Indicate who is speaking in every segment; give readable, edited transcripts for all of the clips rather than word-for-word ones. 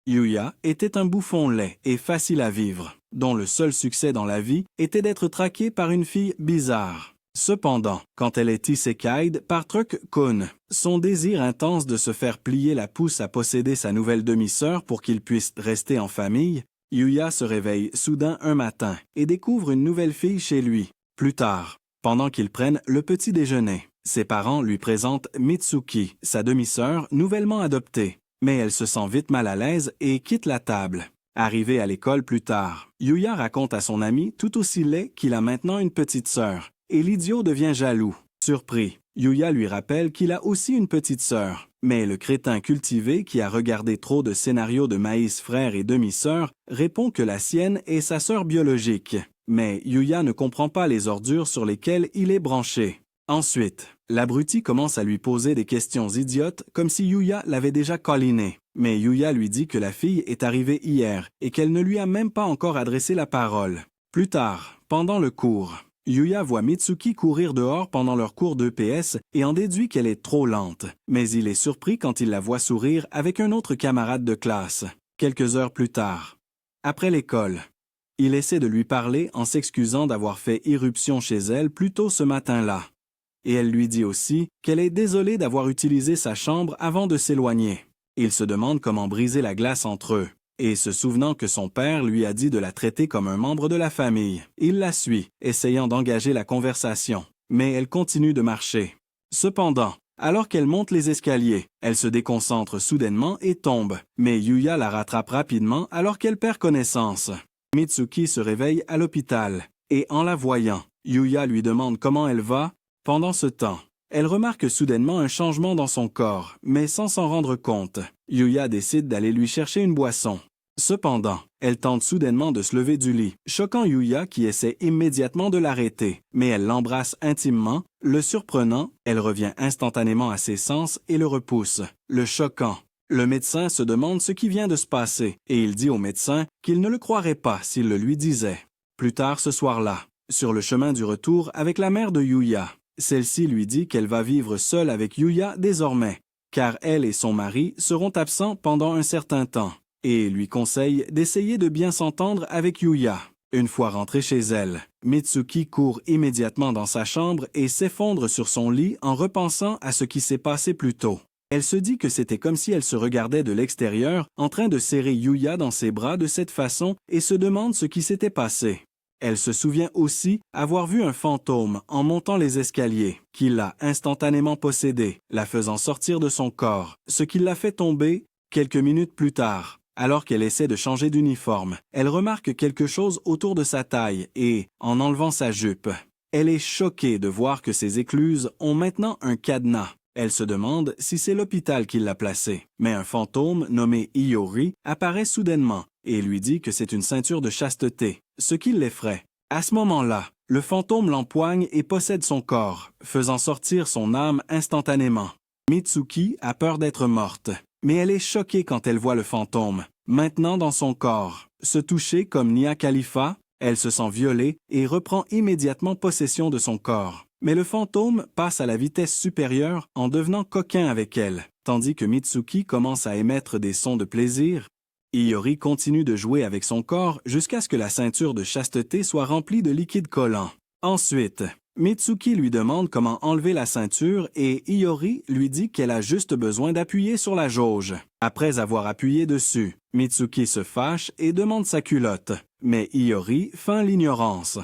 Speaker 1: Yuya était un bouffon laid et facile à vivre, dont le seul succès dans la vie était d'être traqué par une fille bizarre. Cependant, quand elle est isekai'd par Truck-kun, son désir intense de se faire plier la pousse à posséder sa nouvelle demi-sœur pour qu'il puisse rester en famille, Yuya se réveille soudain un matin et découvre une nouvelle fille chez lui. Plus tard, pendant qu'ils prennent le petit déjeuner, ses parents lui présentent Mitsuki, sa demi-sœur nouvellement adoptée. Mais elle se sent vite mal à l'aise et quitte la table. Arrivé à l'école plus tard, Yuya raconte à son ami tout aussi laid qu'il a maintenant une petite sœur, et l'idiot devient jaloux. Surpris, Yuya lui rappelle qu'il a aussi une petite sœur, mais le crétin cultivé qui a regardé trop de scénarios de Maïs frère et demi-sœur répond que la sienne est sa sœur biologique. Mais Yuya ne comprend pas les ordures sur lesquelles il est branché. Ensuite, l'abruti commence à lui poser des questions idiotes comme si Yuya l'avait déjà câliné. Mais Yuya lui dit que la fille est arrivée hier et qu'elle ne lui a même pas encore adressé la parole. Plus tard, pendant le cours, Yuya voit Mitsuki courir dehors pendant leur cours d'EPS et en déduit qu'elle est trop lente. Mais il est surpris quand il la voit sourire avec un autre camarade de classe. Quelques heures plus tard, après l'école, il essaie de lui parler en s'excusant d'avoir fait irruption chez elle plus tôt ce matin-là. Et elle lui dit aussi qu'elle est désolée d'avoir utilisé sa chambre avant de s'éloigner. Il se demande comment briser la glace entre eux, et se souvenant que son père lui a dit de la traiter comme un membre de la famille, il la suit, essayant d'engager la conversation, mais elle continue de marcher. Cependant, alors qu'elle monte les escaliers, elle se déconcentre soudainement et tombe, mais Yuya la rattrape rapidement alors qu'elle perd connaissance. Mitsuki se réveille à l'hôpital, et en la voyant, Yuya lui demande comment elle va. Pendant ce temps, elle remarque soudainement un changement dans son corps, mais sans s'en rendre compte. Yuya décide d'aller lui chercher une boisson. Cependant, elle tente soudainement de se lever du lit, choquant Yuya qui essaie immédiatement de l'arrêter. Mais elle l'embrasse intimement, le surprenant, elle revient instantanément à ses sens et le repousse, le choquant. Le médecin se demande ce qui vient de se passer, et il dit au médecin qu'il ne le croirait pas s'il le lui disait. Plus tard ce soir-là, sur le chemin du retour avec la mère de Yuya, celle-ci lui dit qu'elle va vivre seule avec Yuya désormais, car elle et son mari seront absents pendant un certain temps, et lui conseille d'essayer de bien s'entendre avec Yuya. Une fois rentrée chez elle, Mitsuki court immédiatement dans sa chambre et s'effondre sur son lit en repensant à ce qui s'est passé plus tôt. Elle se dit que c'était comme si elle se regardait de l'extérieur en train de serrer Yuya dans ses bras de cette façon et se demande ce qui s'était passé. Elle se souvient aussi avoir vu un fantôme en montant les escaliers, qui l'a instantanément possédée, la faisant sortir de son corps, ce qui l'a fait tomber quelques minutes plus tard. Alors qu'elle essaie de changer d'uniforme, elle remarque quelque chose autour de sa taille et, en enlevant sa jupe, elle est choquée de voir que ses écluses ont maintenant un cadenas. Elle se demande si c'est l'hôpital qui l'a placée, mais un fantôme nommé Iori apparaît soudainement et lui dit que c'est une ceinture de chasteté, ce qui l'effraie. À ce moment-là, le fantôme l'empoigne et possède son corps, faisant sortir son âme instantanément. Mitsuki a peur d'être morte, mais elle est choquée quand elle voit le fantôme, maintenant dans son corps. Se toucher comme Nia Khalifa, elle se sent violée et reprend immédiatement possession de son corps. Mais le fantôme passe à la vitesse supérieure en devenant coquin avec elle, tandis que Mitsuki commence à émettre des sons de plaisir. Iori continue de jouer avec son corps jusqu'à ce que la ceinture de chasteté soit remplie de liquide collant. Ensuite, Mitsuki lui demande comment enlever la ceinture et Iori lui dit qu'elle a juste besoin d'appuyer sur la jauge. Après avoir appuyé dessus, Mitsuki se fâche et demande sa culotte, mais Iori feint l'ignorance.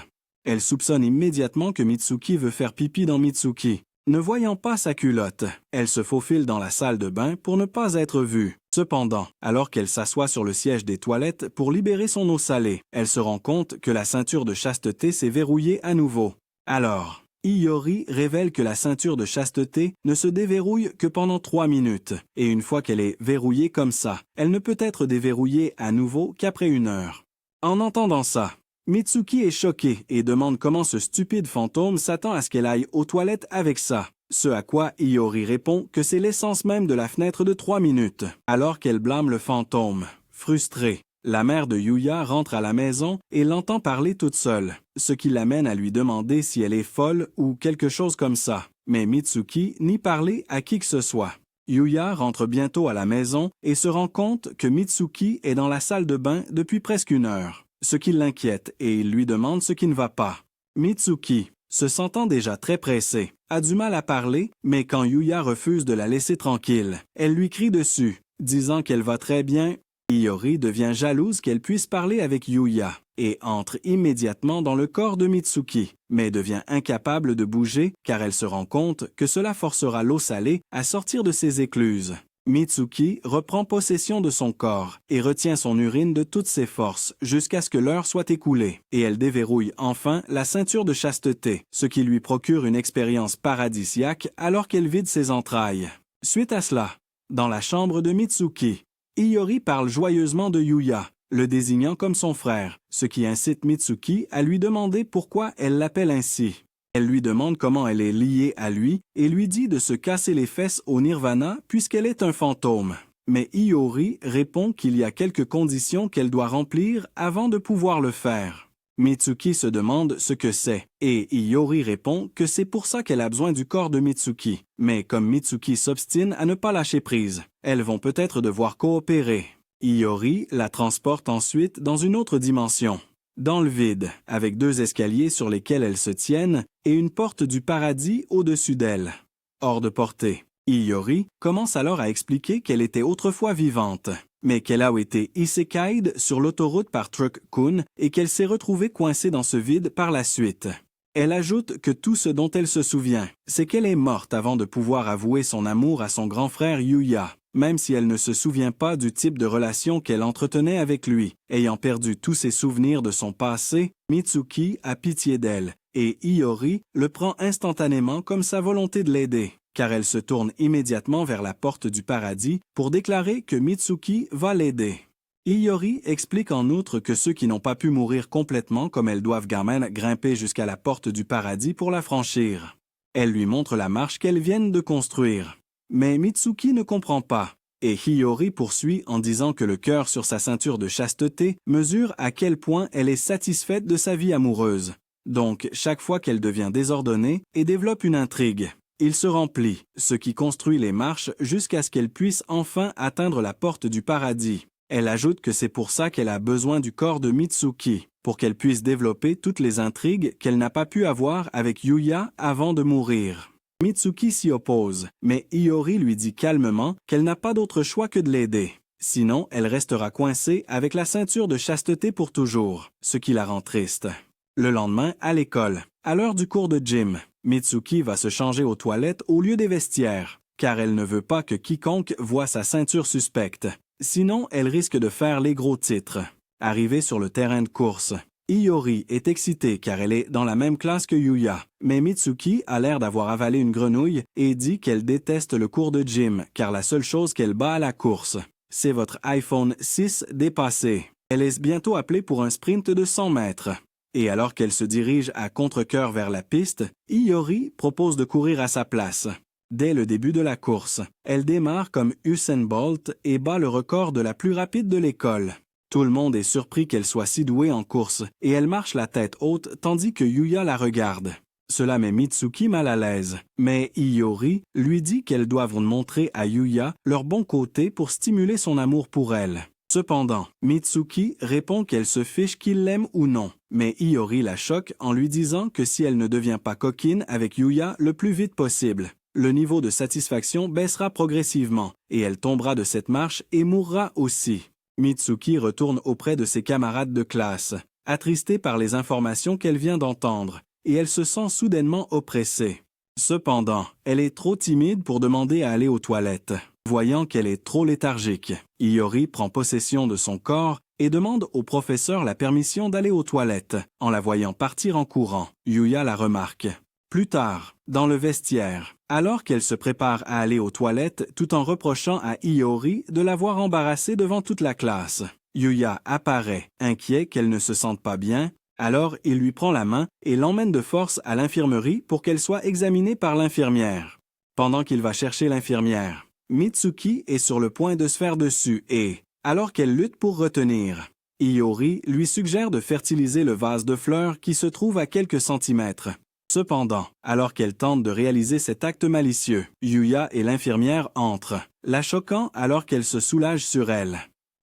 Speaker 1: Elle soupçonne immédiatement que Mitsuki veut faire pipi dans Mitsuki. Ne voyant pas sa culotte, elle se faufile dans la salle de bain pour ne pas être vue. Cependant, alors qu'elle s'assoit sur le siège des toilettes pour libérer son eau salée, elle se rend compte que la ceinture de chasteté s'est verrouillée à nouveau. Alors, Iori révèle que la ceinture de chasteté ne se déverrouille que pendant 3 minutes, et une fois qu'elle est verrouillée comme ça, elle ne peut être déverrouillée à nouveau qu'après 1 heure. En entendant ça, Mitsuki est choquée et demande comment ce stupide fantôme s'attend à ce qu'elle aille aux toilettes avec ça. Ce à quoi Iori répond que c'est l'essence même de la fenêtre de 3 minutes, alors qu'elle blâme le fantôme. Frustrée, la mère de Yuya rentre à la maison et l'entend parler toute seule, ce qui l'amène à lui demander si elle est folle ou quelque chose comme ça. Mais Mitsuki nie parler à qui que ce soit. Yuya rentre bientôt à la maison et se rend compte que Mitsuki est dans la salle de bain depuis presque 1 heure, ce qui l'inquiète et il lui demande ce qui ne va pas. Mitsuki, se sentant déjà très pressée, a du mal à parler, mais quand Yuya refuse de la laisser tranquille, elle lui crie dessus, disant qu'elle va très bien. Iori devient jalouse qu'elle puisse parler avec Yuya et entre immédiatement dans le corps de Mitsuki, mais devient incapable de bouger car elle se rend compte que cela forcera l'eau salée à sortir de ses écluses. Mitsuki reprend possession de son corps et retient son urine de toutes ses forces jusqu'à ce que l'heure soit écoulée, et elle déverrouille enfin la ceinture de chasteté, ce qui lui procure une expérience paradisiaque alors qu'elle vide ses entrailles. Suite à cela, dans la chambre de Mitsuki, Iori parle joyeusement de Yuya, le désignant comme son frère, ce qui incite Mitsuki à lui demander pourquoi elle l'appelle ainsi. Elle lui demande comment elle est liée à lui et lui dit de se casser les fesses au Nirvana puisqu'elle est un fantôme. Mais Iori répond qu'il y a quelques conditions qu'elle doit remplir avant de pouvoir le faire. Mitsuki se demande ce que c'est, et Iori répond que c'est pour ça qu'elle a besoin du corps de Mitsuki. Mais comme Mitsuki s'obstine à ne pas lâcher prise, elles vont peut-être devoir coopérer. Iori la transporte ensuite dans une autre dimension, dans le vide, avec 2 escaliers sur lesquels elles se tiennent et une porte du paradis au-dessus d'elle. Hors de portée, Iori commence alors à expliquer qu'elle était autrefois vivante, mais qu'elle a été isekai'd sur l'autoroute par Truck-kun et qu'elle s'est retrouvée coincée dans ce vide par la suite. Elle ajoute que tout ce dont elle se souvient, c'est qu'elle est morte avant de pouvoir avouer son amour à son grand frère Yuya, même si elle ne se souvient pas du type de relation qu'elle entretenait avec lui. Ayant perdu tous ses souvenirs de son passé, Mitsuki a pitié d'elle, et Iori le prend instantanément comme sa volonté de l'aider, car elle se tourne immédiatement vers la porte du paradis pour déclarer que Mitsuki va l'aider. Iori explique en outre que ceux qui n'ont pas pu mourir complètement comme elles doivent quand même grimper jusqu'à la porte du paradis pour la franchir. Elle lui montre la marche qu'elles viennent de construire. Mais Mitsuki ne comprend pas, et Iori poursuit en disant que le cœur sur sa ceinture de chasteté mesure à quel point elle est satisfaite de sa vie amoureuse. Donc, chaque fois qu'elle devient désordonnée et développe une intrigue, il se remplit, ce qui construit les marches jusqu'à ce qu'elle puisse enfin atteindre la porte du paradis. Elle ajoute que c'est pour ça qu'elle a besoin du corps de Mitsuki, pour qu'elle puisse développer toutes les intrigues qu'elle n'a pas pu avoir avec Yuya avant de mourir. Mitsuki s'y oppose, mais Iori lui dit calmement qu'elle n'a pas d'autre choix que de l'aider. Sinon, elle restera coincée avec la ceinture de chasteté pour toujours, ce qui la rend triste. Le lendemain, à l'école, à l'heure du cours de gym, Mitsuki va se changer aux toilettes au lieu des vestiaires, car elle ne veut pas que quiconque voie sa ceinture suspecte. Sinon, elle risque de faire les gros titres. Arrivée sur le terrain de course, Iori est excitée car elle est dans la même classe que Yuya, mais Mitsuki a l'air d'avoir avalé une grenouille et dit qu'elle déteste le cours de gym car la seule chose qu'elle bat à la course, c'est votre iPhone 6 dépassé. Elle est bientôt appelée pour un sprint de 100 mètres. Et alors qu'elle se dirige à contre-cœur vers la piste, Iori propose de courir à sa place. Dès le début de la course, elle démarre comme Usain Bolt et bat le record de la plus rapide de l'école. Tout le monde est surpris qu'elle soit si douée en course et elle marche la tête haute tandis que Yuya la regarde. Cela met Mitsuki mal à l'aise, mais Iori lui dit qu'elles doivent montrer à Yuya leur bon côté pour stimuler son amour pour elle. Cependant, Mitsuki répond qu'elle se fiche qu'il l'aime ou non, mais Iori la choque en lui disant que si elle ne devient pas coquine avec Yuya le plus vite possible, le niveau de satisfaction baissera progressivement et elle tombera de cette marche et mourra aussi. Mitsuki retourne auprès de ses camarades de classe, attristée par les informations qu'elle vient d'entendre, et elle se sent soudainement oppressée. Cependant, elle est trop timide pour demander à aller aux toilettes. Voyant qu'elle est trop léthargique, Iori prend possession de son corps et demande au professeur la permission d'aller aux toilettes. En la voyant partir en courant, Yuya la remarque. Plus tard, dans le vestiaire, alors qu'elle se prépare à aller aux toilettes tout en reprochant à Iori de l'avoir embarrassée devant toute la classe, Yuya apparaît, inquiet qu'elle ne se sente pas bien, alors il lui prend la main et l'emmène de force à l'infirmerie pour qu'elle soit examinée par l'infirmière. Pendant qu'il va chercher l'infirmière, Mitsuki est sur le point de se faire dessus et, alors qu'elle lutte pour retenir, Iori lui suggère de fertiliser le vase de fleurs qui se trouve à quelques centimètres. Cependant, alors qu'elle tente de réaliser cet acte malicieux, Yuya et l'infirmière entrent, la choquant alors qu'elle se soulage sur elle.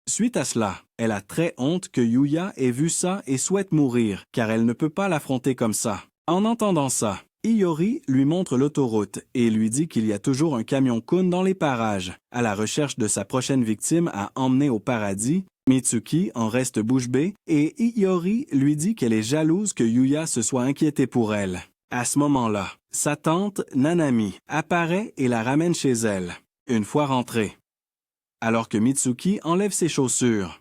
Speaker 1: Suite à cela, elle a très honte que Yuya ait vu ça et souhaite mourir, car elle ne peut pas l'affronter comme ça. En entendant ça, Iori lui montre l'autoroute et lui dit qu'il y a toujours un camion-kun dans les parages, à la recherche de sa prochaine victime à emmener au paradis. Mitsuki en reste bouche bée et Iori lui dit qu'elle est jalouse que Yuya se soit inquiété pour elle. À ce moment-là, sa tante, Nanami, apparaît et la ramène chez elle, une fois rentrée. Alors que Mitsuki enlève ses chaussures,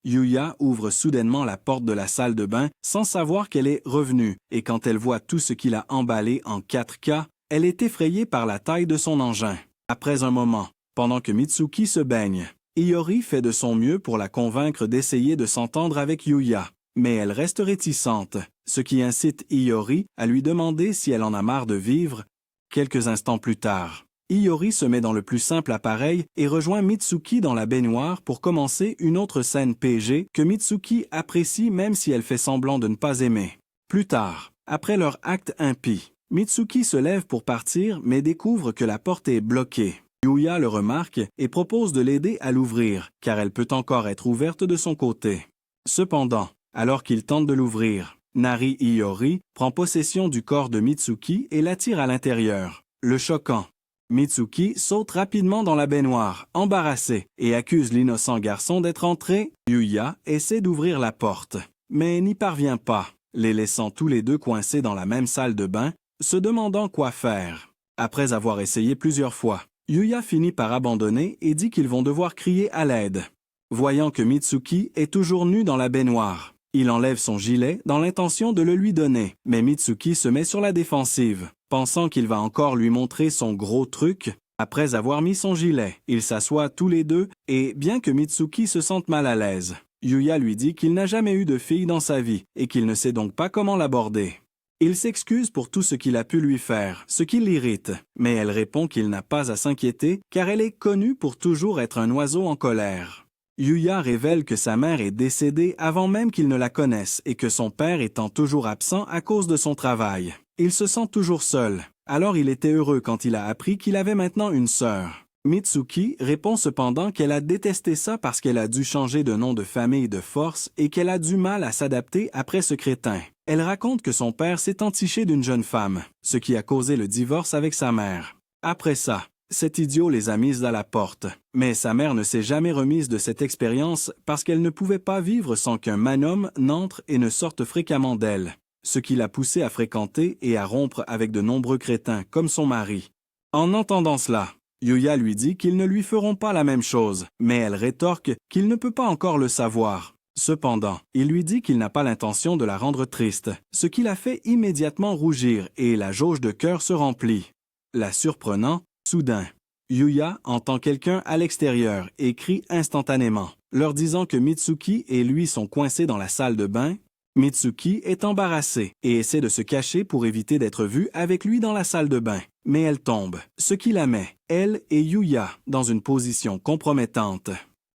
Speaker 1: Yuya ouvre soudainement la porte de la salle de bain sans savoir qu'elle est revenue, et quand elle voit tout ce qu'il a emballé en 4K, elle est effrayée par la taille de son engin. Après un moment, pendant que Mitsuki se baigne, Iori fait de son mieux pour la convaincre d'essayer de s'entendre avec Yuya, mais elle reste réticente, ce qui incite Iori à lui demander si elle en a marre de vivre. Quelques instants plus tard, Iori se met dans le plus simple appareil et rejoint Mitsuki dans la baignoire pour commencer une autre scène PG que Mitsuki apprécie même si elle fait semblant de ne pas aimer. Plus tard, après leur acte impie, Mitsuki se lève pour partir mais découvre que la porte est bloquée. Yuya le remarque et propose de l'aider à l'ouvrir, car elle peut encore être ouverte de son côté. Cependant, alors qu'il tente de l'ouvrir, Nari Iori prend possession du corps de Mitsuki et l'attire à l'intérieur, le choquant. Mitsuki saute rapidement dans la baignoire, embarrassée, et accuse l'innocent garçon d'être entré. Yuya essaie d'ouvrir la porte, mais n'y parvient pas, les laissant tous les deux coincés dans la même salle de bain, se demandant quoi faire. Après avoir essayé plusieurs fois, Yuya finit par abandonner et dit qu'ils vont devoir crier à l'aide. Voyant que Mitsuki est toujours nu dans la baignoire, il enlève son gilet dans l'intention de le lui donner, mais Mitsuki se met sur la défensive, pensant qu'il va encore lui montrer son gros truc. Après avoir mis son gilet, ils s'assoient tous les deux et, bien que Mitsuki se sente mal à l'aise, Yuya lui dit qu'il n'a jamais eu de fille dans sa vie et qu'il ne sait donc pas comment l'aborder. Il s'excuse pour tout ce qu'il a pu lui faire, ce qui l'irrite, mais elle répond qu'il n'a pas à s'inquiéter car elle est connue pour toujours être un oiseau en colère. Yuya révèle que sa mère est décédée avant même qu'il ne la connaisse et que son père étant toujours absent à cause de son travail. Il se sent toujours seul, alors il était heureux quand il a appris qu'il avait maintenant une sœur. Mitsuki répond cependant qu'elle a détesté ça parce qu'elle a dû changer de nom de famille de force et qu'elle a du mal à s'adapter après ce crétin. Elle raconte que son père s'est entiché d'une jeune femme, ce qui a causé le divorce avec sa mère. Après ça, cet idiot les a mises à la porte. Mais sa mère ne s'est jamais remise de cette expérience parce qu'elle ne pouvait pas vivre sans qu'un manhomme n'entre et ne sorte fréquemment d'elle, ce qui l'a poussée à fréquenter et à rompre avec de nombreux crétins comme son mari. En entendant cela, Yuya lui dit qu'ils ne lui feront pas la même chose, mais elle rétorque qu'il ne peut pas encore le savoir. Cependant, il lui dit qu'il n'a pas l'intention de la rendre triste, ce qui la fait immédiatement rougir et la jauge de cœur se remplit. La surprenant, soudain, Yuya entend quelqu'un à l'extérieur et crie instantanément, leur disant que Mitsuki et lui sont coincés dans la salle de bain. Mitsuki est embarrassée et essaie de se cacher pour éviter d'être vue avec lui dans la salle de bain, mais elle tombe, ce qui la met, elle et Yuya, dans une position compromettante.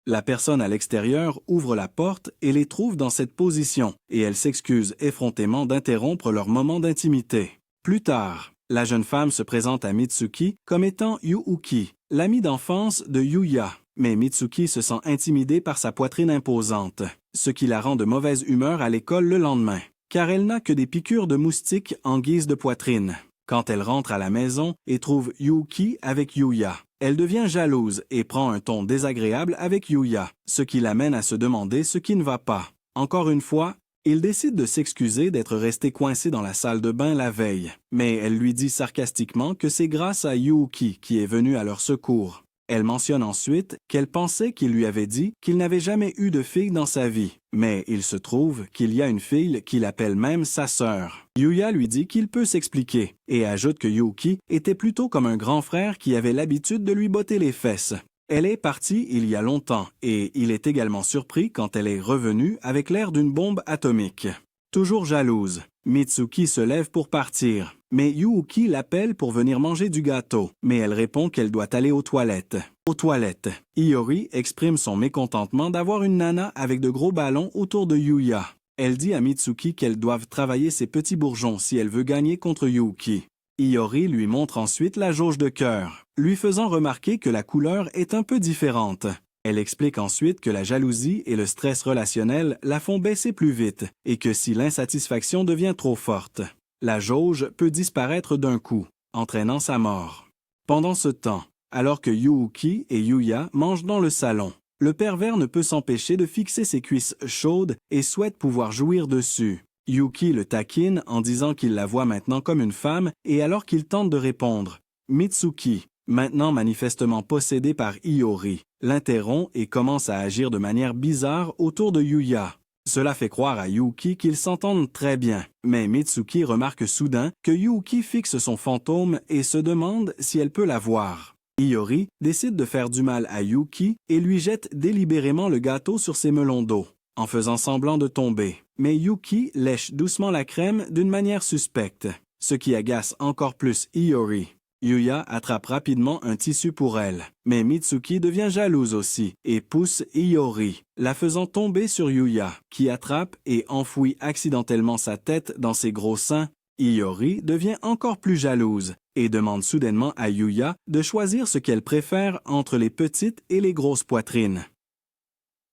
Speaker 1: La personne à l'extérieur ouvre la porte et les trouve dans cette position, et elle s'excuse effrontément d'interrompre leur moment d'intimité. Plus tard, la jeune femme se présente à Mitsuki comme étant Yuuki, l'amie d'enfance de Yuya, mais Mitsuki se sent intimidée par sa poitrine imposante, ce qui la rend de mauvaise humeur à l'école le lendemain, car elle n'a que des piqûres de moustiques en guise de poitrine. Quand elle rentre à la maison et trouve Yuuki avec Yuya, elle devient jalouse et prend un ton désagréable avec Yuya, ce qui l'amène à se demander ce qui ne va pas. Encore une fois, il décide de s'excuser d'être resté coincé dans la salle de bain la veille, mais elle lui dit sarcastiquement que c'est grâce à Yuuki qui est venu à leur secours. Elle mentionne ensuite qu'elle pensait qu'il lui avait dit qu'il n'avait jamais eu de fille dans sa vie, mais il se trouve qu'il y a une fille qu'il appelle même sa sœur. Yuya lui dit qu'il peut s'expliquer et ajoute que Yuuki était plutôt comme un grand frère qui avait l'habitude de lui botter les fesses. Elle est partie il y a longtemps et il est également surpris quand elle est revenue avec l'air d'une bombe atomique. Toujours jalouse, Mitsuki se lève pour partir, mais Yuuki l'appelle pour venir manger du gâteau, mais elle répond qu'elle doit aller aux toilettes. Aux toilettes, Iori exprime son mécontentement d'avoir une nana avec de gros ballons autour de Yuya. Elle dit à Mitsuki qu'elles doivent travailler ses petits bourgeons si elle veut gagner contre Yuuki. Iori lui montre ensuite la jauge de cœur, lui faisant remarquer que la couleur est un peu différente. Elle explique ensuite que la jalousie et le stress relationnel la font baisser plus vite et que si l'insatisfaction devient trop forte, la jauge peut disparaître d'un coup, entraînant sa mort. Pendant ce temps, alors que Yuuki et Yuya mangent dans le salon, le pervers ne peut s'empêcher de fixer ses cuisses chaudes et souhaite pouvoir jouir dessus. Yuki le taquine en disant qu'il la voit maintenant comme une femme et alors qu'il tente de répondre, Mitsuki, maintenant manifestement possédé par Iori, l'interrompt et commence à agir de manière bizarre autour de Yuya. Cela fait croire à Yuki qu'ils s'entendent très bien, mais Mitsuki remarque soudain que Yuki fixe son fantôme et se demande si elle peut la voir. Iori décide de faire du mal à Yuki et lui jette délibérément le gâteau sur ses melons d'eau, en faisant semblant de tomber. Mais Yuki lèche doucement la crème d'une manière suspecte, ce qui agace encore plus Iori. Yuya attrape rapidement un tissu pour elle, mais Mitsuki devient jalouse aussi et pousse Iori, la faisant tomber sur Yuya, qui attrape et enfouit accidentellement sa tête dans ses gros seins. Iori devient encore plus jalouse et demande soudainement à Yuya de choisir ce qu'elle préfère entre les petites et les grosses poitrines.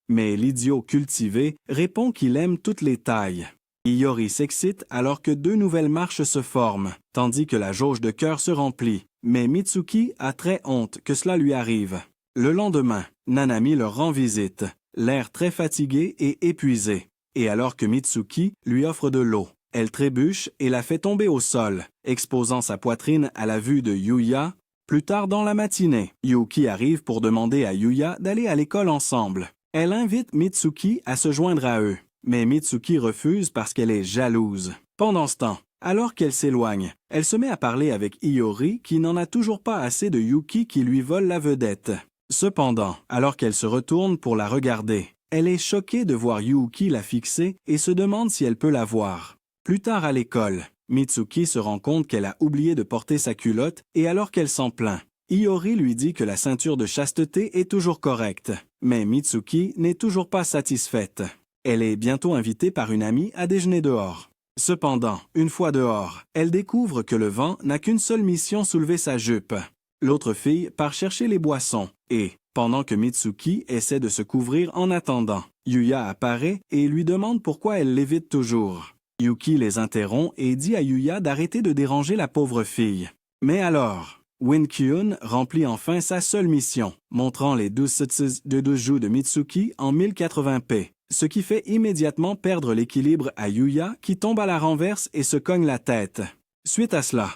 Speaker 1: Mais l'idiot cultivé répond qu'il aime toutes les tailles. Iori s'excite alors que deux nouvelles marches se forment, tandis que la jauge de cœur se remplit. Mais Mitsuki a très honte que cela lui arrive. Le lendemain, Nanami leur rend visite, l'air très fatigué et épuisé. Et alors que Mitsuki lui offre de l'eau, elle trébuche et la fait tomber au sol, exposant sa poitrine à la vue de Yuya. Plus tard dans la matinée, Yuki arrive pour demander à Yuya d'aller à l'école ensemble. Elle invite Mitsuki à se joindre à eux, mais Mitsuki refuse parce qu'elle est jalouse. Pendant ce temps, alors qu'elle s'éloigne, elle se met à parler avec Iori qui n'en a toujours pas assez de Yuki qui lui vole la vedette. Cependant, alors qu'elle se retourne pour la regarder, elle est choquée de voir Yuki la fixer et se demande si elle peut la voir. Plus tard à l'école, Mitsuki se rend compte qu'elle a oublié de porter sa culotte et alors qu'elle s'en plaint, Iori lui dit que la ceinture de chasteté est toujours correcte, mais Mitsuki n'est toujours pas satisfaite. Elle est bientôt invitée par une amie à déjeuner dehors. Cependant, une fois dehors, elle découvre que le vent n'a qu'une seule mission: soulever sa jupe. L'autre fille part chercher les boissons et, pendant que Mitsuki essaie de se couvrir en attendant, Yuya apparaît et lui demande pourquoi elle l'évite toujours. Yuki les interrompt et dit à Yuya d'arrêter de déranger la pauvre fille. Mais alors, Win-kyun remplit enfin sa seule mission, montrant les 12 tsuts de 12 joues de Mitsuki en 1080p, ce qui fait immédiatement perdre l'équilibre à Yuya qui tombe à la renverse et se cogne la tête. Suite à cela,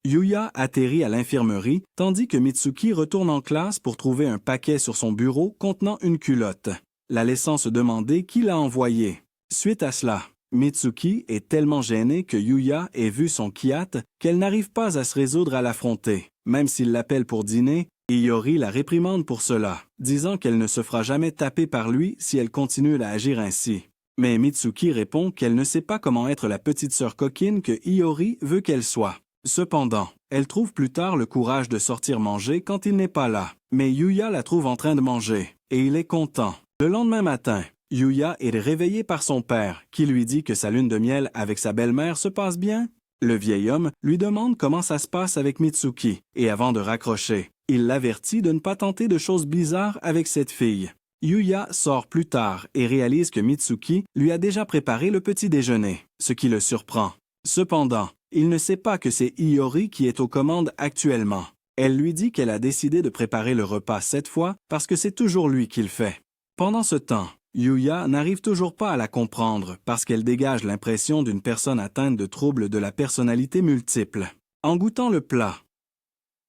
Speaker 1: Yuya atterrit à l'infirmerie tandis que Mitsuki retourne en classe pour trouver un paquet sur son bureau contenant une culotte, la laissant se demander qui l'a envoyé. Suite à cela, Mitsuki est tellement gênée que Yuya ait vu son kiat qu'elle n'arrive pas à se résoudre à l'affronter. Même s'il l'appelle pour dîner, Iori la réprimande pour cela, disant qu'elle ne se fera jamais taper par lui si elle continue à agir ainsi. Mais Mitsuki répond qu'elle ne sait pas comment être la petite sœur coquine que Iori veut qu'elle soit. Cependant, elle trouve plus tard le courage de sortir manger quand il n'est pas là. Mais Yuya la trouve en train de manger, et il est content. Le lendemain matin, Yuya est réveillé par son père, qui lui dit que sa lune de miel avec sa belle-mère se passe bien. Le vieil homme lui demande comment ça se passe avec Mitsuki, et avant de raccrocher, il l'avertit de ne pas tenter de choses bizarres avec cette fille. Yuya sort plus tard et réalise que Mitsuki lui a déjà préparé le petit déjeuner, ce qui le surprend. Cependant, il ne sait pas que c'est Iori qui est aux commandes actuellement. Elle lui dit qu'elle a décidé de préparer le repas cette fois parce que c'est toujours lui qui le fait. Pendant ce temps, Yuya n'arrive toujours pas à la comprendre parce qu'elle dégage l'impression d'une personne atteinte de troubles de la personnalité multiple. En goûtant le plat,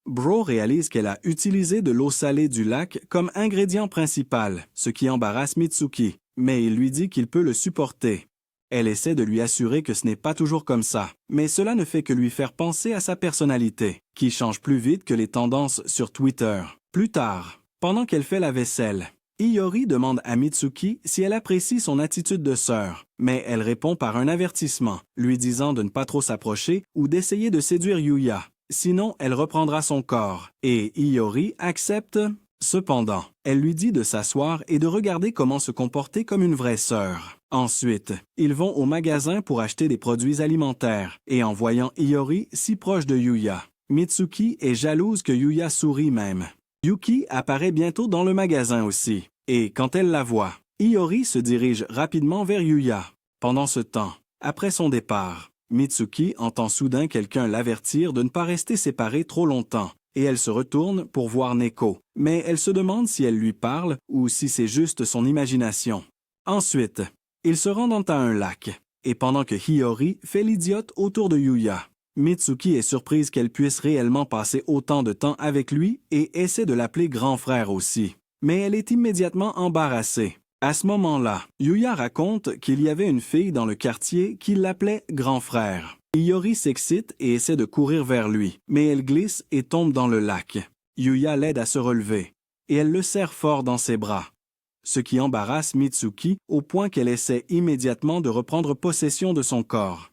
Speaker 1: Bro réalise qu'elle a utilisé de l'eau salée du lac comme ingrédient principal, ce qui embarrasse Mitsuki, mais il lui dit qu'il peut le supporter. Elle essaie de lui assurer que ce n'est pas toujours comme ça, mais cela ne fait que lui faire penser à sa personnalité, qui change plus vite que les tendances sur Twitter. Plus tard, pendant qu'elle fait la vaisselle, Iori demande à Mitsuki si elle apprécie son attitude de sœur, mais elle répond par un avertissement, lui disant de ne pas trop s'approcher ou d'essayer de séduire Yuya. Sinon, elle reprendra son corps, et Iori accepte. Cependant, elle lui dit de s'asseoir et de regarder comment se comporter comme une vraie sœur. Ensuite, ils vont au magasin pour acheter des produits alimentaires, et en voyant Iori si proche de Yuya, Mitsuki est jalouse que Yuya sourit même. Yuki apparaît bientôt dans le magasin aussi, et quand elle la voit, Iori se dirige rapidement vers Yuya. Pendant ce temps, après son départ, Mitsuki entend soudain quelqu'un l'avertir de ne pas rester séparés trop longtemps, et elle se retourne pour voir Neko, mais elle se demande si elle lui parle ou si c'est juste son imagination. Ensuite, ils se rendent à un lac, et pendant que Hiyori fait l'idiote autour de Yuya, Mitsuki est surprise qu'elle puisse réellement passer autant de temps avec lui et essaie de l'appeler grand frère aussi. Mais elle est immédiatement embarrassée. À ce moment-là, Yuya raconte qu'il y avait une fille dans le quartier qui l'appelait grand frère. Hiyori s'excite et essaie de courir vers lui, mais elle glisse et tombe dans le lac. Yuya l'aide à se relever, et elle le serre fort dans ses bras, ce qui embarrasse Mitsuki au point qu'elle essaie immédiatement de reprendre possession de son corps.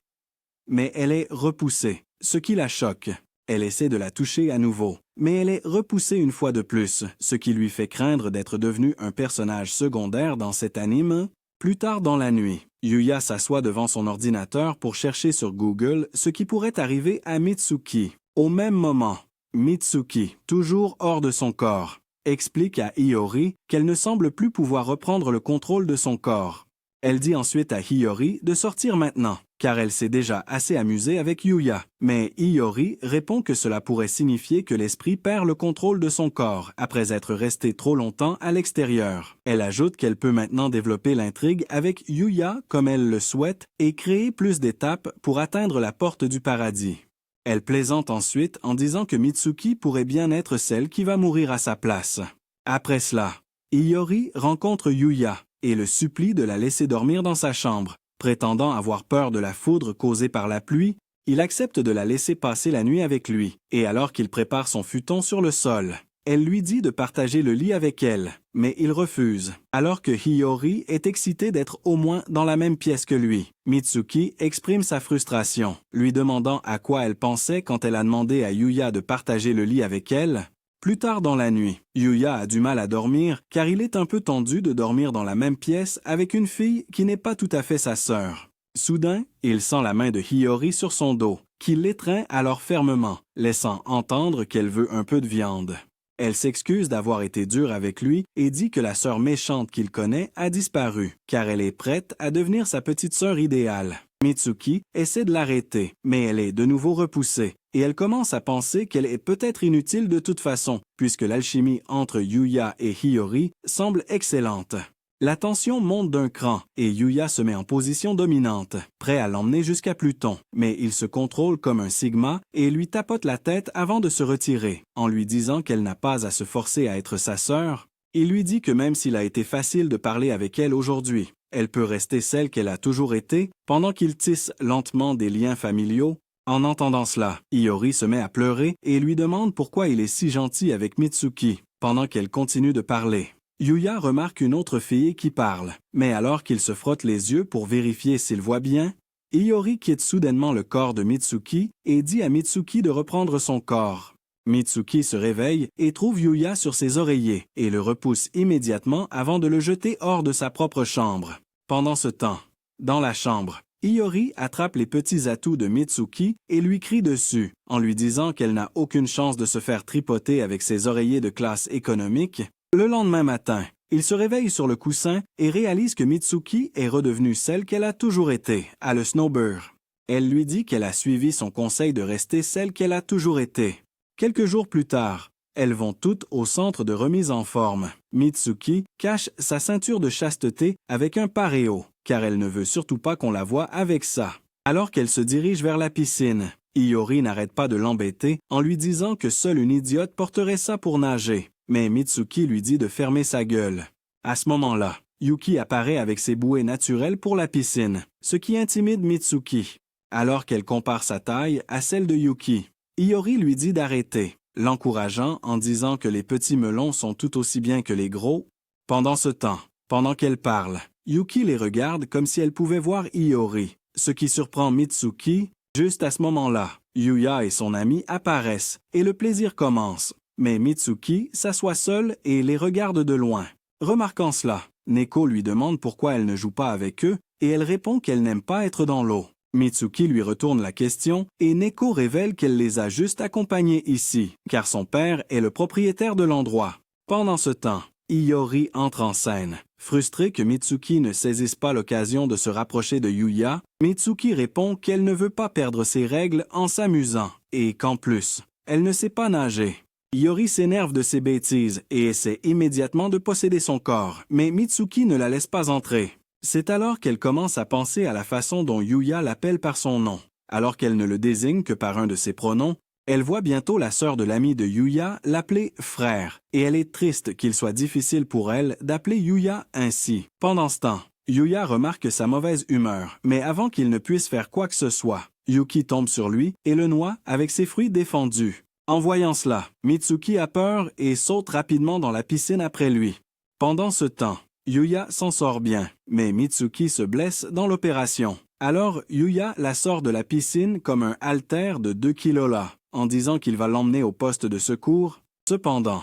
Speaker 1: Mais elle est repoussée, ce qui la choque. Elle essaie de la toucher à nouveau, mais elle est repoussée une fois de plus, ce qui lui fait craindre d'être devenue un personnage secondaire dans cet anime. Plus tard dans la nuit, Yuya s'assoit devant son ordinateur pour chercher sur Google ce qui pourrait arriver à Mitsuki. Au même moment, Mitsuki, toujours hors de son corps, explique à Hiyori qu'elle ne semble plus pouvoir reprendre le contrôle de son corps. Elle dit ensuite à Hiyori de sortir maintenant, car elle s'est déjà assez amusée avec Yuya. Mais Hiyori répond que cela pourrait signifier que l'esprit perd le contrôle de son corps après être resté trop longtemps à l'extérieur. Elle ajoute qu'elle peut maintenant développer l'intrigue avec Yuya comme elle le souhaite et créer plus d'étapes pour atteindre la porte du paradis. Elle plaisante ensuite en disant que Mitsuki pourrait bien être celle qui va mourir à sa place. Après cela, Hiyori rencontre Yuya et le supplie de la laisser dormir dans sa chambre. Prétendant avoir peur de la foudre causée par la pluie, il accepte de la laisser passer la nuit avec lui, et alors qu'il prépare son futon sur le sol, elle lui dit de partager le lit avec elle, mais il refuse, alors que Hiyori est excitée d'être au moins dans la même pièce que lui. Mitsuki exprime sa frustration, lui demandant à quoi elle pensait quand elle a demandé à Yuya de partager le lit avec elle. Plus tard dans la nuit, Yuya a du mal à dormir car il est un peu tendu de dormir dans la même pièce avec une fille qui n'est pas tout à fait sa sœur. Soudain, il sent la main de Hiyori sur son dos, qui l'étreint alors fermement, laissant entendre qu'elle veut un peu de viande. Elle s'excuse d'avoir été dure avec lui et dit que la sœur méchante qu'il connaît a disparu, car elle est prête à devenir sa petite sœur idéale. Mitsuki essaie de l'arrêter, mais elle est de nouveau repoussée, et elle commence à penser qu'elle est peut-être inutile de toute façon, puisque l'alchimie entre Yuya et Hiyori semble excellente. La tension monte d'un cran, et Yuya se met en position dominante, prêt à l'emmener jusqu'à Pluton, mais il se contrôle comme un Sigma et lui tapote la tête avant de se retirer, en lui disant qu'elle n'a pas à se forcer à être sa sœur. Il lui dit que même s'il a été facile de parler avec elle aujourd'hui, elle peut rester celle qu'elle a toujours été, pendant qu'il tisse lentement des liens familiaux. En entendant cela, Hiyori se met à pleurer et lui demande pourquoi il est si gentil avec Mitsuki, pendant qu'elle continue de parler. Yuya remarque une autre fille qui parle, mais alors qu'il se frotte les yeux pour vérifier s'il voit bien, Hiyori quitte soudainement le corps de Mitsuki et dit à Mitsuki de reprendre son corps. Mitsuki se réveille et trouve Yuya sur ses oreillers et le repousse immédiatement avant de le jeter hors de sa propre chambre. Pendant ce temps, dans la chambre, Hiyori attrape les petits atouts de Mitsuki et lui crie dessus, en lui disant qu'elle n'a aucune chance de se faire tripoter avec ses oreillers de classe économique. Le lendemain matin, il se réveille sur le coussin et réalise que Mitsuki est redevenue celle qu'elle a toujours été, à le Snowbird. Elle lui dit qu'elle a suivi son conseil de rester celle qu'elle a toujours été. Quelques jours plus tard, elles vont toutes au centre de remise en forme. Mitsuki cache sa ceinture de chasteté avec un paréo, car elle ne veut surtout pas qu'on la voie avec ça. Alors qu'elle se dirige vers la piscine, Hiyori n'arrête pas de l'embêter en lui disant que seule une idiote porterait ça pour nager. Mais Mitsuki lui dit de fermer sa gueule. À ce moment-là, Yuki apparaît avec ses bouées naturelles pour la piscine, ce qui intimide Mitsuki. Alors qu'elle compare sa taille à celle de Yuki, Hiyori lui dit d'arrêter, l'encourageant en disant que les petits melons sont tout aussi bien que les gros. Pendant ce temps, pendant qu'elle parle, Yuki les regarde comme si elle pouvait voir Hiyori, ce qui surprend Mitsuki. Juste à ce moment-là, Yuya et son ami apparaissent et le plaisir commence. Mais Mitsuki s'assoit seule et les regarde de loin. Remarquant cela, Neko lui demande pourquoi elle ne joue pas avec eux et elle répond qu'elle n'aime pas être dans l'eau. Mitsuki lui retourne la question et Neko révèle qu'elle les a juste accompagnés ici, car son père est le propriétaire de l'endroit. Pendant ce temps, Iori entre en scène. Frustrée que Mitsuki ne saisisse pas l'occasion de se rapprocher de Yuya, Mitsuki répond qu'elle ne veut pas perdre ses règles en s'amusant et qu'en plus, elle ne sait pas nager. Iori s'énerve de ses bêtises et essaie immédiatement de posséder son corps, mais Mitsuki ne la laisse pas entrer. C'est alors qu'elle commence à penser à la façon dont Yuya l'appelle par son nom. Alors qu'elle ne le désigne que par un de ses pronoms, elle voit bientôt la sœur de l'ami de Yuya l'appeler « frère » et elle est triste qu'il soit difficile pour elle d'appeler Yuya ainsi. Pendant ce temps, Yuya remarque sa mauvaise humeur, mais avant qu'il ne puisse faire quoi que ce soit, Yuki tombe sur lui et le noie avec ses fruits défendus. En voyant cela, Mitsuki a peur et saute rapidement dans la piscine après lui. Pendant ce temps, Yuya s'en sort bien, mais Mitsuki se blesse dans l'opération. Alors, Yuya la sort de la piscine comme un haltère de 2 kilos là, en disant qu'il va l'emmener au poste de secours. Cependant,